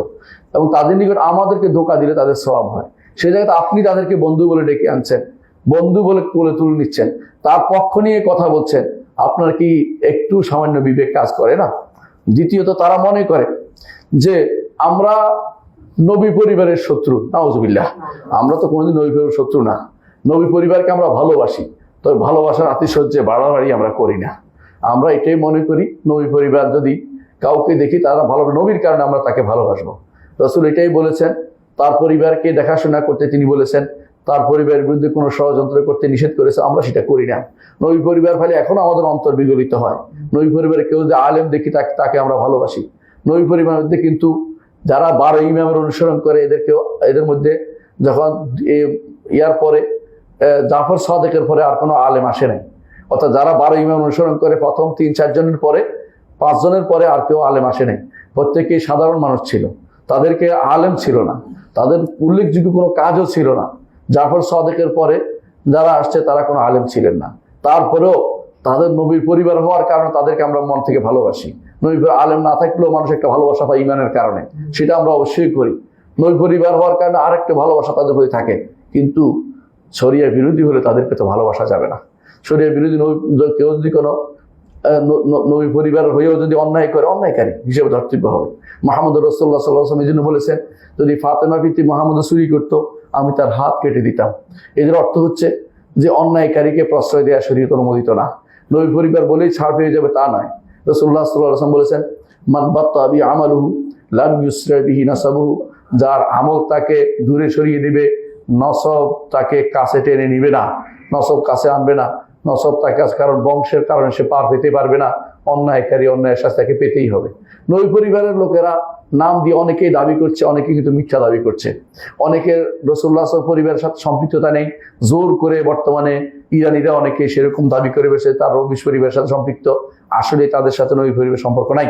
এবং তাদের নিকট আমাদেরকে ধোঁকা দিলে তাদের সওয়াব হয়। সে জায়গায় আপনি তাদেরকে বন্ধু বলে ডেকে আনছেন, বন্ধু বলে কোলে তুলে নিচ্ছেন, তার পক্ষ নিয়ে কথা বলছেন, আপনার কি একটু সামান্য বিবেক কাজ করে না? দ্বিতীয়ত, তারা মনে করে যে আমরা নবী পরিবারের শত্রু। নাউজুবিল্লাহ, আমরা তো কোনোদিন নবী পরিবারের শত্রু না। নবী পরিবারকে আমরা ভালোবাসি, তবে ভালোবাসার আতিশয্যে বাড়াবাড়ি আমরা করি না। আমরা এটাই মনে করি, নবী পরিবার যদি কাউকে দেখি তারা ভালো, নবীর কারণে আমরা তাকে ভালোবাসবো। রাসূল এটাই বলেছেন, তার পরিবারকে দেখাশোনা করতে তিনি বলেছেন, তার পরিবারের বিরুদ্ধে কোনো ষড়যন্ত্র করতে নিষেধ করেছে, আমরা সেটা করি না। নবী পরিবার ফলে এখনো আমাদের অন্তর বিগলিত হয়। নবী পরিবারে কেউ যদি আলেম দেখি তাকে আমরা ভালোবাসি। নবী পরিবারের মধ্যে কিন্তু যারা 12 ইমামের অনুসরণ করে, এদের মধ্যে যখন ইয়ার পরে জাফর সাদেকের পরে আর কোনো আলেম আসে নাই। অর্থাৎ যারা 12 ইমাম অনুসরণ করে, প্রথম 3-4 জনের পরে, 5 জনের পরে আর কেউ আলেম আসে নাই। প্রত্যেকেই সাধারণ মানুষ ছিল, তাদেরকে আলেম ছিল না, তাদের উল্লেখযোগ্য কোনো কাজও ছিল না। জাফর সাদেকের পরে যারা আসছে তারা কোনো আলেম ছিলেন না। তারপরেও তাদের নবীর পরিবার হওয়ার কারণে তাদেরকে আমরা মন থেকে ভালোবাসি। নবীর আলেম না থাকলেও মানুষ একটা ভালোবাসা পায় ইমানের কারণে, সেটা আমরা অবশ্যই করি। নবী পরিবার হওয়ার কারণে আরেকটা ভালোবাসা তাদের প্রতি থাকে। কিন্তু শরিয়া বিরোধী হলে তাদেরকে তো ভালোবাসা যাবে না। শরিয়া বিরোধী কেউ যদি কোনো নবী পরিবার হয়েও যদি অন্যায় করে, অন্যায়কারী হিসেবে ধর্তব্য হবে। মুহাম্মদ রাসূলুল্লাহ সাল্লাল্লাহু আলাইহি ওয়াসাল্লাম এই জন্য বলেছেন, যদি ফাতেমা পিতা মুহাম্মদ চুরি করতো, আমি তার হাত কেটে দিতাম। এদের অর্থ হচ্ছে যে অন্যায়কারীকে প্রশ্রয় দেওয়া শরীয়ত অনুমোদিত না। নবী পরিবার বলেই ছাড় পেয়ে যাবে তা নয়। রাসূলুল্লাহ সাল্লাল্লাহু আলাইহি ওয়াসাল্লাম বলেছেন, মান বাত্তা বি আমালুহু লাম ইউসরা বিহি নাসাবুহু, যার আমল তাকে দূরে সরিয়ে দিবে, নসব তাকে কাছে টেনে নিবে না, নসব কাছে আনবে না। নসব তাকে, কারণ বংশের কারণে সে পার পেতে পারবে না। অন্যায়কারী অন্যায়ের শাস্তি তাকে পেতেই হবে। নবী পরিবারের লোকেরা নাম দিয়ে অনেকেই দাবি করছে, অনেকে কিন্তু মিথ্যা দাবি করছে। অনেকের রাসূলুল্লাহ পরিবারের সাথে সম্পৃক্ততা নেই, জোর করে বর্তমানে ইরানিরা অনেকে সেরকম দাবি করে বসে তার নবী পরিবারের সাথে সম্পৃক্ত। আসলে তাদের সাথে নবী পরিবারের সম্পর্ক নাই।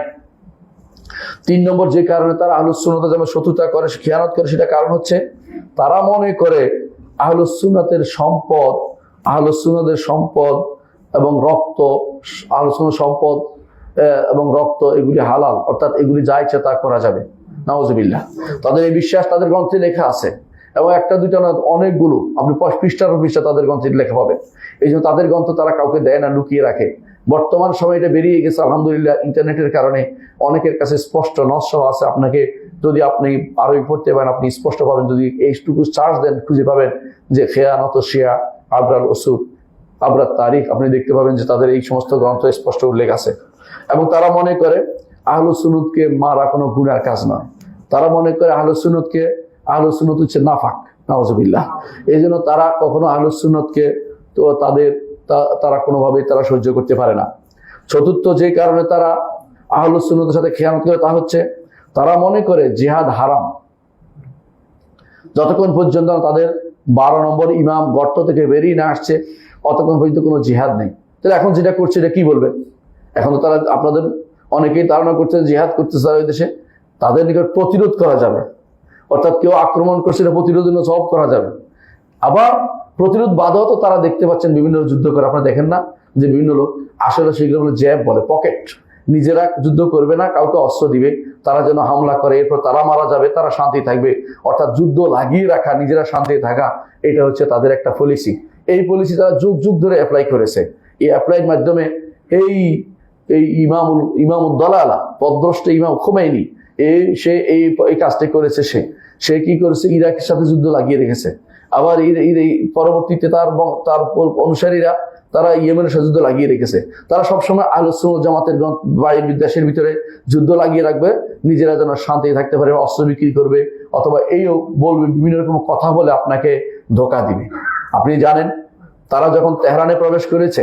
3 নম্বর যে কারণে তারা আহলুস সুন্নাত যেমন শত্রুতা করে, খেয়ানত করে, সেটা কারণ হচ্ছে তারা মনে করে আহলুস সুন্নাতের সম্পদ, আহলুস সুন্নাতের সম্পদ এবং রক্ত, আহলুস সুন্নাতের সম্পদ এবং রক্ত এগুলি হালাল, অর্থাৎ এগুলি যা ইচ্ছা তা করা যাবে। নাউজুবিল্লাহ, তাদের এই বিশ্বাস তাদের গ্রন্থে লেখা আছে, এবং একটা দুইটা না, অনেকগুলো, আপনি পৃষ্ঠার পৃষ্ঠা তাদের গ্রন্থে লেখা পাবেন। এই জন্য তাদের গ্রন্থ তারা কাউকে দেয় না, লুকিয়ে রাখে। বর্তমান সময় এটা বেরিয়ে গেছে আলহামদুলিল্লাহ, ইন্টারনেটের কারণে অনেকের কাছে স্পষ্ট নস্য আছে। আপনাকে যদি আপনি আরবি পড়তে পারেন, আপনি স্পষ্ট পাবেন। যদি এইটুকু চার্জ দেন, খুঁজে পাবেন যে খেয়ানত শিয়া, আবরাল উসুর, আবরাত তারিখ, আপনি দেখতে পাবেন যে তাদের এই সমস্ত গ্রন্থ স্পষ্ট উল্লেখ আছে। এবং তারা মনে করে আহলুস সুন্নাতকে মারা কোনো গুনার কাজ নয়। তারা মনে করে আহলুস সুন্নাত হচ্ছে নাফাক। নাউজুবিল্লাহ। এই জন্য তারা কখনো আহলুস সুন্নাতকে তো তারা কোনোভাবেই তারা সহ্য করতে পারে না। চতুর্থ যে কারণে তারা আহলুস সুন্নাতের সাথে খেয়ানত করে, তা হচ্ছে তারা মনে করে জিহাদ হারাম যতক্ষণ পর্যন্ত তাদের 12 নম্বর ইমাম গর্ত থেকে বেরিয়ে না আসছে, অতক্ষণ পর্যন্ত কোনো জিহাদ নেই। তাহলে এখন যেটা করছে এটা কি বলবেন? এখন তো তারা, আপনাদের অনেকেই ধারণা করছে জিহাদ করতেছে তারা ওই দেশে, তাদের নিকট প্রতিরোধ করা যাবে, অর্থাৎ কেউ আক্রমণ করছে এটা প্রতিরোধের জন্য সব করা যাবে। আবার প্রতিরোধ বাধাও তো তারা দেখতে পাচ্ছেন বিভিন্ন যুদ্ধ করে, আপনারা দেখেন না যে বিভিন্ন লোক আসলে সেগুলো বলে জ্যাব বলে, পকেট, নিজেরা যুদ্ধ করবে না, কাউকে অস্ত্র দিবে, তারা যেন হামলা করে, এরপর তারা মারা যাবে, তারা শান্তি থাকবে। অর্থাৎ যুদ্ধ লাগিয়ে রাখা, নিজেরা শান্তি থাকা, এটা হচ্ছে তাদের একটা পলিসি। এই পলিসি তারা যুগ যুগ ধরে অ্যাপ্লাই করেছে। এই অ্যাপ্লাইয়ের মাধ্যমে এই এই ইমামুদ্দালালা, পদভ্রষ্ট ইমাম খোমেনি, সে এই কাজটা করেছে। সে কি করেছে? ইরাকের সাথে যুদ্ধ লাগিয়ে রেখেছে। আবার পরবর্তীতে তার অনুসারীরা তারা ইয়েমেনের সাথে যুদ্ধ লাগিয়ে রেখেছে। তারা সবসময় আহলুস সুন্নাত জামাতের দেশের ভিতরে যুদ্ধ লাগিয়ে রাখবে, নিজেরা যেন শান্তি থাকতে পারে, অস্ত্র বিক্রি করবে, অথবা এইও বলবে, বিভিন্ন রকম কথা বলে আপনাকে ধোকা দিবে। আপনি জানেন তারা যখন তেহরানে প্রবেশ করেছে,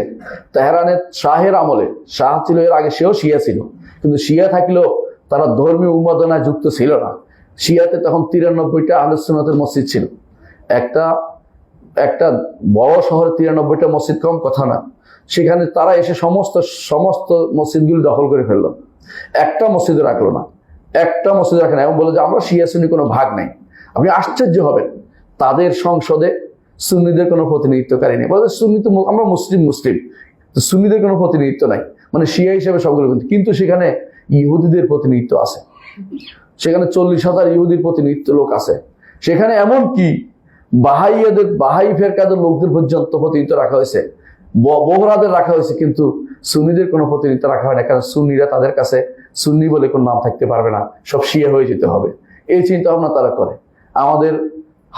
তেহরানের শাহের আমলে, শাহ ছিল এর আগে, সেও শিয়া ছিল, কিন্তু শিয়া থাকলেও তারা ধর্মীয় উন্মাদনায় যুক্ত ছিল না। শিয়াতে তখন 93টা আহলুস সুন্নাতের মসজিদ ছিল। একটা বড় শহরে 93টা মসজিদ কম কথা না। সেখানে তারা এসে সমস্ত মসজিদগুলি দখল করে ফেললো, একটা মসজিদে রাখলো না, একটা মসজিদে রাখে না, এবং বলে যে আমরা শিয়া সুন্নি কোনো ভাগ নেই। আপনি আশ্চর্য হবেন, তাদের সংসদে সুন্নিদের কোনো প্রতিনিধিত্বকারী নেই। বলে সুন্নি তো আমরা মুসলিম, তো সুন্নিদের কোনো প্রতিনিধিত্ব নাই, মানে শিয়া হিসেবে সবগুলো। কিন্তু সেখানে ইহুদিদের প্রতিনিধিত্ব আছে, সেখানে 40,000 ইহুদির প্রতিনিধিত্ব লোক আছে। সেখানে এমন কি বাহাই ফেরকাদের লোকদের পর্যন্ত প্রতিনিধিত্ব রাখা হয়েছে, বহরাদের রাখা হয়েছে, কিন্তু সুন্নিদের কোনো প্রতিনিধিত্ব রাখা হয় না। কারণ সুন্নিরা তাদের কাছে সুন্নি বলে কোনো নাম থাকতে পারবে না, সব শিয়া হয়ে যেতে হবে, এই চিন্তা ভাবনা তারা করে। আমাদের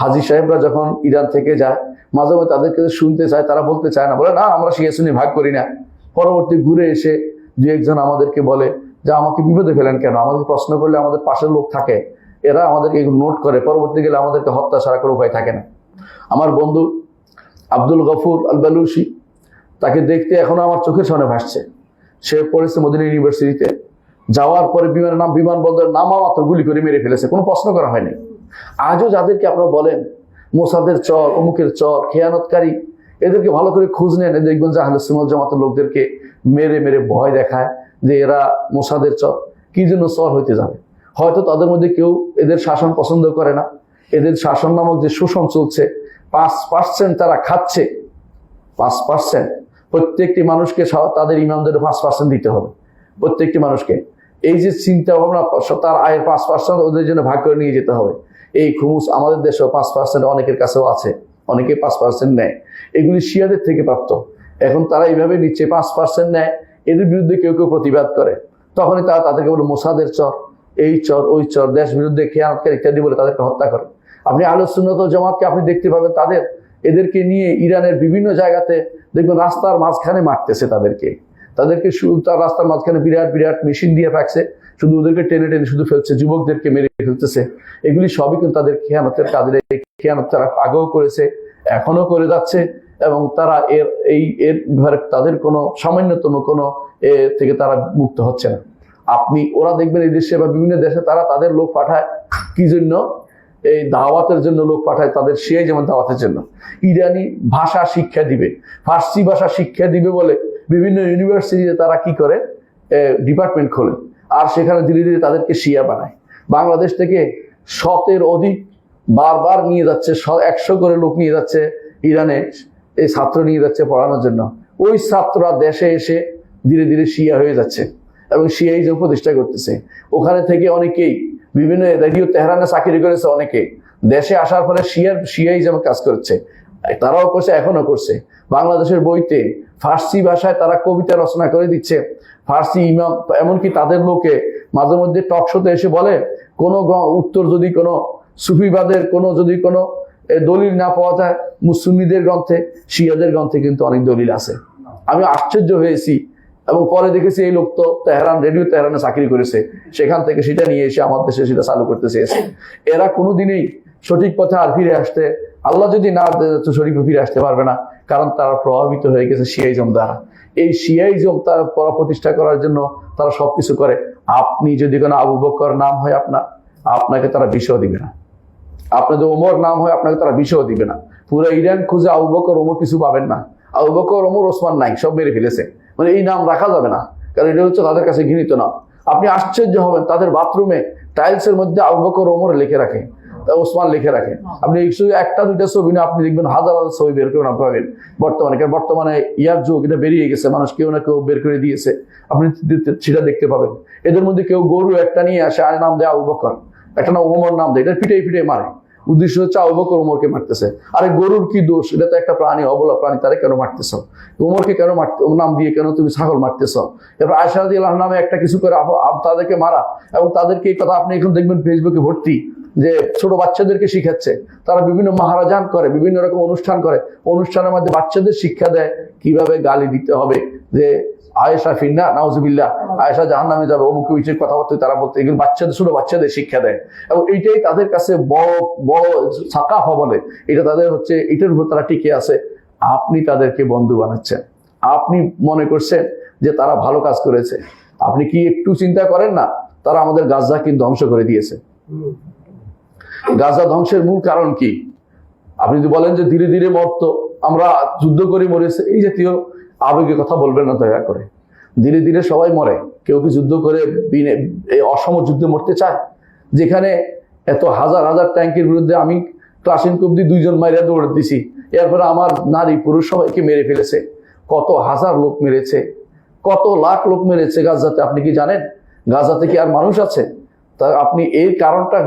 হাজী সাহেবরা যখন ইরান থেকে যায়, মাঝে মাঝে তাদেরকে শুনতে চায়, তারা বলতে চায় না, বলে না আমরা শিয়া সুন্নি ভাগ করি না। পরবর্তী ঘুরে এসে দু একজন আমাদেরকে বলে যে আমাকে বিপদে ফেলেন কেন, আমাদেরকে প্রশ্ন করলে আমাদের পাশের লোক থাকে, এরা আমাদেরকে নোট করে, পরবর্তী গেলে আমাদেরকে হত্যা ছাড়া কোনো উপায় থাকে না। আমার বন্ধু আব্দুল গফুর আল বালুচি, তাকে দেখতে এখনো আমার চোখের সামনে ভাসছে। সে পড়েছে মদিনা ইউনিভার্সিটিতে, যাওয়ার পরে বিমানবন্দরের নামা মাত্র গুলি করে মেরে ফেলেছে, কোনো প্রশ্ন করা হয়নি। আজও যাদেরকে আপনারা বলেন মোসাদের চর, অমুকের চর, খেয়ানতকারী, এদেরকে ভালো করে খোঁজ নেন, দেখবেন যে আহলে সুন্নাত জামাতের লোকদেরকে মেরে মেরে ভয় দেখায় যে এরা মোসাদের চর। কি জন্য চর হইতে যাবে? হয়তো তাদের মধ্যে কেউ এদের শাসন পছন্দ করে না, এদের শাসন নামক যে শোষণ চলছে, 5% তারা খাচ্ছে, 5%। প্রত্যেকটি মানুষকে তাদের ইমামদের 5% দিতে হবে, প্রত্যেকটি মানুষকে। এই যে চিন্তা ভাবনা, তার আয়ের 5% ওদের জন্য ভাগ করে নিয়ে যেতে হবে। এই খুমুস আমাদের দেশেও 5% অনেকের কাছেও আছে, অনেকে 5% নেয়, এগুলি শিয়াদের থেকে প্রাপ্ত। এখন তারা এইভাবে নিচ্ছে, 5% নেয়, এদের বিরুদ্ধে কেউ কেউ প্রতিবাদ করে, তখনই তারা তাদেরকে বলে মোসাদের চর, এই চর ওই চর, দেশ বিরুদ্ধে খেয়ানতকারী ইত্যাদি বলে তাদেরকে হত্যা করে। আপনি আহলুস সুন্নাত ওয়াল জামাতকে আপনি দেখতে পাবেন, এদেরকে নিয়ে ইরানের বিভিন্ন জায়গাতে দেখবেন রাস্তার মাঝখানে মারতেছে, তাদেরকে তার রাস্তার মাঝখানে বিরাট বিরাট মেশিন দিয়ে রাখছে, শুধু ওদেরকে টেনে টেনে শুধু ফেলছে, যুবকদেরকে মেরে ফেলতেছে। এগুলি সবই কিন্তু তাদের খেয়ানতের কাজের। খেয়ানত তারা আগেও করেছে, এখনো করে যাচ্ছে, এবং তারা এর তাদের কোনো সামান্যতম কোনো থেকে তারা মুক্ত হচ্ছে না। ওরা দেখবেন এই দেশে বা বিভিন্ন দেশে তারা তাদের লোক পাঠায় কি জন্য? এই দাওয়াতের জন্য লোক পাঠায়, তাদের শিয়াই যেমন দাওয়াতের জন্য। ইরানি ভাষা শিক্ষা দিবে, ফার্সি ভাষা শিক্ষা দিবে বলে বিভিন্ন ইউনিভার্সিটিতে তারা কি করে, ডিপার্টমেন্ট খোলে, আর সেখানে ধীরে ধীরে তাদেরকে শিয়া বানায়। বাংলাদেশ থেকে 100-এর অধিক বারবার নিয়ে যাচ্ছে, 100 করে লোক নিয়ে যাচ্ছে ইরানে, এই ছাত্র নিয়ে যাচ্ছে পড়ানোর জন্য। ওই ছাত্ররা দেশে এসে ধীরে ধীরে শিয়া হয়ে যাচ্ছে এবং শিয়াইজম প্রতিষ্ঠা করতেছে। ওখানে থেকে অনেকেই বিভিন্ন রেডিও তেহরানে চাকরি করেছে, অনেকে দেশে আসার পরে শিয়াইজম কাজ করছে, তারাও করছে, এখনো করছে। বাংলাদেশের বইতে ফার্সি ভাষায় তারা কবিতা রচনা করে দিচ্ছে, ফার্সি ইমাম, এমনকি তাদের লোকে মাঝে মধ্যে টক শোতে এসে বলে কোনো উত্তর যদি কোনো সুফিবাদের যদি কোনো দলিল না পাওয়া যায় মুসলিমদের গ্রন্থে, শিয়াদের গ্রন্থে কিন্তু অনেক দলিল আছে। আমি আশ্চর্য হয়েছি, এবং পরে দেখেছি এই লোক তো রেডিও তেহরানে চাকরি করেছে, সেখান থেকে সেটা নিয়ে এসে আমার দেশে সেটা চালু করতে চেয়েছে। এরা কোনোদিনই সঠিক পথে আর ফিরে আসতে, আল্লাহ যদি না সঠিক ফিরে আসতে পারবে না, কারণ তারা প্রভাবিত হয়ে গেছে শিয়াইজম দ্বারা। এই শিয়াইজম তার প্রতিষ্ঠা করার জন্য তারা সবকিছু করে। আপনি যদি কোনো আবু বকর নাম হয় আপনাকে তারা বিষও দিবে না। আপনার যদি ওমর নাম হয় আপনাকে তারা বিষও দিবে না। পুরো ইরান খুঁজে আবু বকর ওমর কিছু পাবেন না। আবু বকর ওমর ওসমান নাই, সব মেরে ফেলেছে। মানে এই নাম রাখা যাবে না, কারণ এটা হচ্ছে তাদের কাছে ঘৃণিত নাম। আপনি আশ্চর্য হবেন, তাদের বাথরুমে টাইলসের মধ্যে আবু বকর ওমর লিখে রাখে, তা ওসমান লিখে রাখে। আপনি একটা দুইটা ছবি না, আপনি দেখবেন হাজার হাজার ছবি বের করে না পাবেন বর্তমানে। কারণ বর্তমানে ইয়ার যুগ, এটা বেরিয়ে গেছে, মানুষ কেউ না কেউ বের করে দিয়েছে, আপনি সেটা দেখতে পাবেন। এদের মধ্যে কেউ গরু একটা নিয়ে আসে, আর নাম দেয় আবু বকর, একটা নাম ওমর নাম দেয়, এটা পিটাই মারে। উদ্দেশ্য হচ্ছে আবু বকর ওমরকে মারতেছে। আরে গরুর কি দোষ? এটা তো একটা প্রাণী, অবলা প্রাণী, তারে কেন মারতেছ? ওমরকে কেন নাম দিয়ে কেন তুমি ছাগল মারতেছ? এবার আয়েশা রাদিয়াল্লাহু আনহা নামে একটা কিছু করে তাদেরকে মারা, এবং তাদেরকে এই কথা আপনি এখন দেখবেন ফেসবুকে ভর্তি, যে ছোট বাচ্চাদেরকে শিখাচ্ছে। তারা বিভিন্ন মহারাজান করে, বিভিন্ন রকম অনুষ্ঠান করে, অনুষ্ঠানের মধ্যে বাচ্চাদের শিক্ষা দেয় কিভাবে গালি দিতে হবে, যে আয়েশা ফিন্না নাউজুবিল্লাহ, আয়েশা জাহান্নামে যাবে, অমুক বিষয়ে কথাবার্তা তারা বলতে, এগুলো বাচ্চাদের, ছোট বাচ্চাদের শিক্ষা দেয়। এবং এইটাই তাদের কাছে বড় বড় সাকাফা বলে, এটা তাদের হচ্ছে, এটার উপর তারা টিকে আছে। আপনি তাদেরকে বন্ধু বানাচ্ছেন, আপনি মনে করছেন যে তারা ভালো কাজ করেছে। আপনি কি একটু চিন্তা করেন না, তারা আমাদের গাজা কিন্তু ধ্বংস করে দিয়েছে। গাজা ধ্বংসের মূল কারণ কি? আপনি যদি বলেন যে ধীরে ধীরে মরতো, আমরা যুদ্ধ করে মরেছে, এই জাতীয় আবেগের কথা বলবেন না দয়া করে। ধীরে ধীরে সবাই মরে, কেউ কি যুদ্ধ করে এই অসম যুদ্ধে মরতে চায়? যেখানে এত হাজার হাজার ট্যাঙ্কের বিরুদ্ধে আমি ক্লাসিনকোভ দিয়ে 2 জন মাইরা দৌড়ে দিছি, এরপরে আমার নারী পুরুষ সবাইকে মেরে ফেলেছে। কত হাজার লোক মেরেছে, কত লাখ লোক মেরেছে গাজাতে। আপনি কি জানেন গাজাতে কি আর মানুষ আছে? তা আপনি এই কারণটা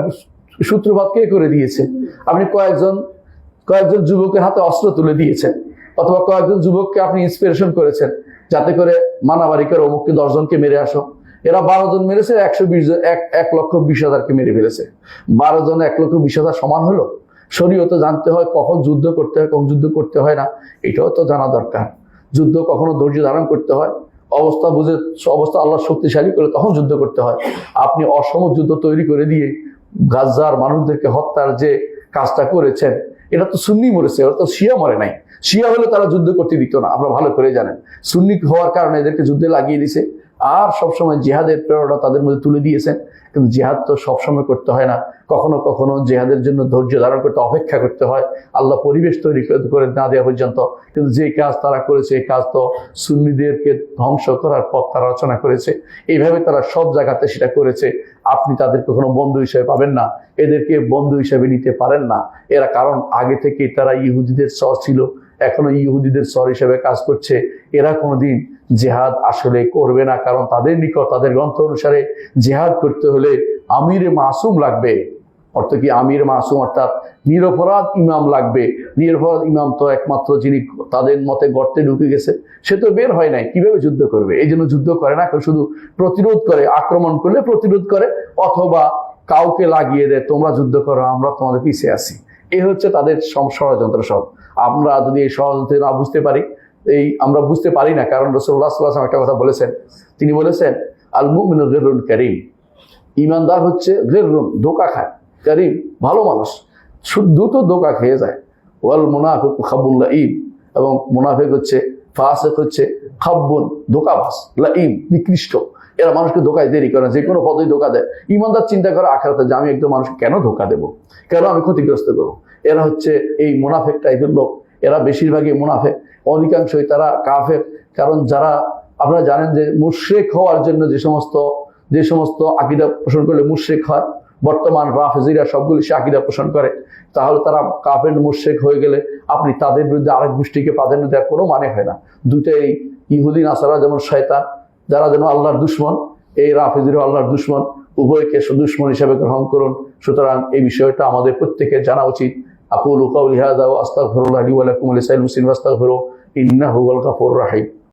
সূত্রপাত কে করে দিয়েছে? আপনি কয়েকজন যুবকের হাতে অস্ত্র তুলে দিয়েছেন, অথবা কয়েকজন যুবককে আপনি ইন্সপিরেশন করেছেন, যাতে করে মানাবাড়ি করে অমুককে 10 জনকে মেরে আসো। এরা 12 জন মেরেছে, 120 জন, 1,20,000-কে মেরে ফেলেছে। 12 জন 1,20,000 সমান হলো? শরীয়তে জানতে হয় কখন যুদ্ধ করতে হয়, কখন যুদ্ধ করতে হয় না, এটাও তো জানা দরকার। যুদ্ধ কখনো ধৈর্য ধারণ করতে হয়, অবস্থা বুঝে, অবস্থা আল্লাহ শক্তিশালী করে তখন যুদ্ধ করতে হয়। আপনি অসম যুদ্ধ তৈরি করে দিয়ে গাজার মানুষদেরকে হত্যার যে কাজটা করেছেন, এটা তো সুন্নি মরেছে, ওরা তো শিয়া মরে নাই। শিয়া হলে তারা যুদ্ধ করতে দিত না, আপনারা ভালো করে জানেন। সুন্নি হওয়ার কারণে এদেরকে যুদ্ধে লাগিয়ে দিছে, আর সবসময় জিহাদের প্রেরণা তাদের মধ্যে তুলে দিয়েছেন। কিন্তু জিহাদ তো সবসময় করতে হয় না, কখনো কখনো জিহাদের জন্য ধৈর্য ধারণ করতে, অপেক্ষা করতে হয়, আল্লাহ পরিবেশ তৈরি করে না দেওয়া পর্যন্ত। কিন্তু যে কাজ তারা করেছে, এই কাজ তো সুন্নিদেরকে ধ্বংস করার পথ তারা রচনা করেছে। এইভাবে তারা সব জায়গাতে সেটা করেছে। আপনি তাদেরকে কোনো বন্ধু হিসেবে পাবেন না, এদেরকে বন্ধু হিসেবে নিতে পারেন না। এরা কারণ আগে থেকে তারা ইহুদিদের সর ছিল, এখনো ইহুদিদের সর হিসেবে কাজ করছে। এরা কোনোদিন জেহাদ আসলে করবে না, কারণ তাদের নিকট, তাদের গ্রন্থ অনুসারে জেহাদ করতে হলে আমিরে মাসুম লাগবে। অর্থ কি? আমির মাসুম অর্থাৎ নিরপরাধ ইমাম লাগবে। নিরপরাধ ইমাম তো একমাত্র যিনি তাদের মতে গর্তে ঢুকে গেছে, সে তো বের হয় নাই, কিভাবে যুদ্ধ করবে? এই জন্য যুদ্ধ করে না, শুধু প্রতিরোধ করে, আক্রমণ করলে প্রতিরোধ করে, অথবা কাউকে লাগিয়ে দেয়, তোমরা যুদ্ধ করো, আমরা তোমাদের পিছিয়ে আছি। এই হচ্ছে তাদের ষড়যন্ত্র সব। আমরা যদি এই ষড়যন্ত্র না বুঝতে পারি, আমরা বুঝতে পারি না, কারণ রাসূলুল্লাহ সাল্লাল্লাহু আলাইহি ওয়াসাল্লাম একটা কথা বলেছেন। তিনি বলেছেন, আল মুমিনু গিররুন কারীম, ইমানদার হচ্ছে গিররুন, ধোঁকা খায়, কারীম ভালো মানুষ, দ্রুত ধোঁকা খেয়ে যায়। ওয়াল মুনাফিকু খাব্বুন লাঈম, এবং মুনাফিক হচ্ছে, ফাসিক হচ্ছে খাব্বুন, ধোঁকাবাজ, লাঈম নিকৃষ্ট। এরা মানুষকে ধোঁকায় দেরি করে, যে কোনো পথেই ধোঁকা দেয়। ইমানদার চিন্তা করে আখিরাতে যে আমি একদম মানুষকে কেন ধোঁকা দেবো, কেন আমি ক্ষতিগ্রস্ত করবো। এরা হচ্ছে এই মুনাফিক টাইপের লোক, এরা বেশিরভাগই মুনাফিক, অধিকাংশই তারা কাফের। কারণ যারা, আপনারা জানেন যে মুশরিক হওয়ার জন্য যে সমস্ত আকীদা পোষণ করলে মুশরিক হয়, বর্তমান রাফেজিরা সবগুলি সে আকীদা পোষণ করে, তাহলে তারা কাফের মুশরিক হয়ে গেলে আপনি তাদের বিরুদ্ধে আরেক গোষ্ঠীকে প্রাধান্য দেওয়ার কোনো মানে হয় না। দুটাই, ইহুদি নাসারা যেমন শয়তান, যারা যেন আল্লাহর দুশমন, এই রাফেজিরও আল্লাহর দুশমন, উভয়কে দুশমন হিসেবে গ্রহণ করুন। সুতরাং এই বিষয়টা আমাদের প্রত্যেকের জানা উচিত। আকুলু কাউলি হাযা ওয়া আস্তাগফিরুল্লাহ লি ওয়া লাকুম ওয়া লিসাইরিল মুসলিমিন ফাস্তাগফিরুহু ইন্নাহু হুয়াল গাফুরুর রাহিম।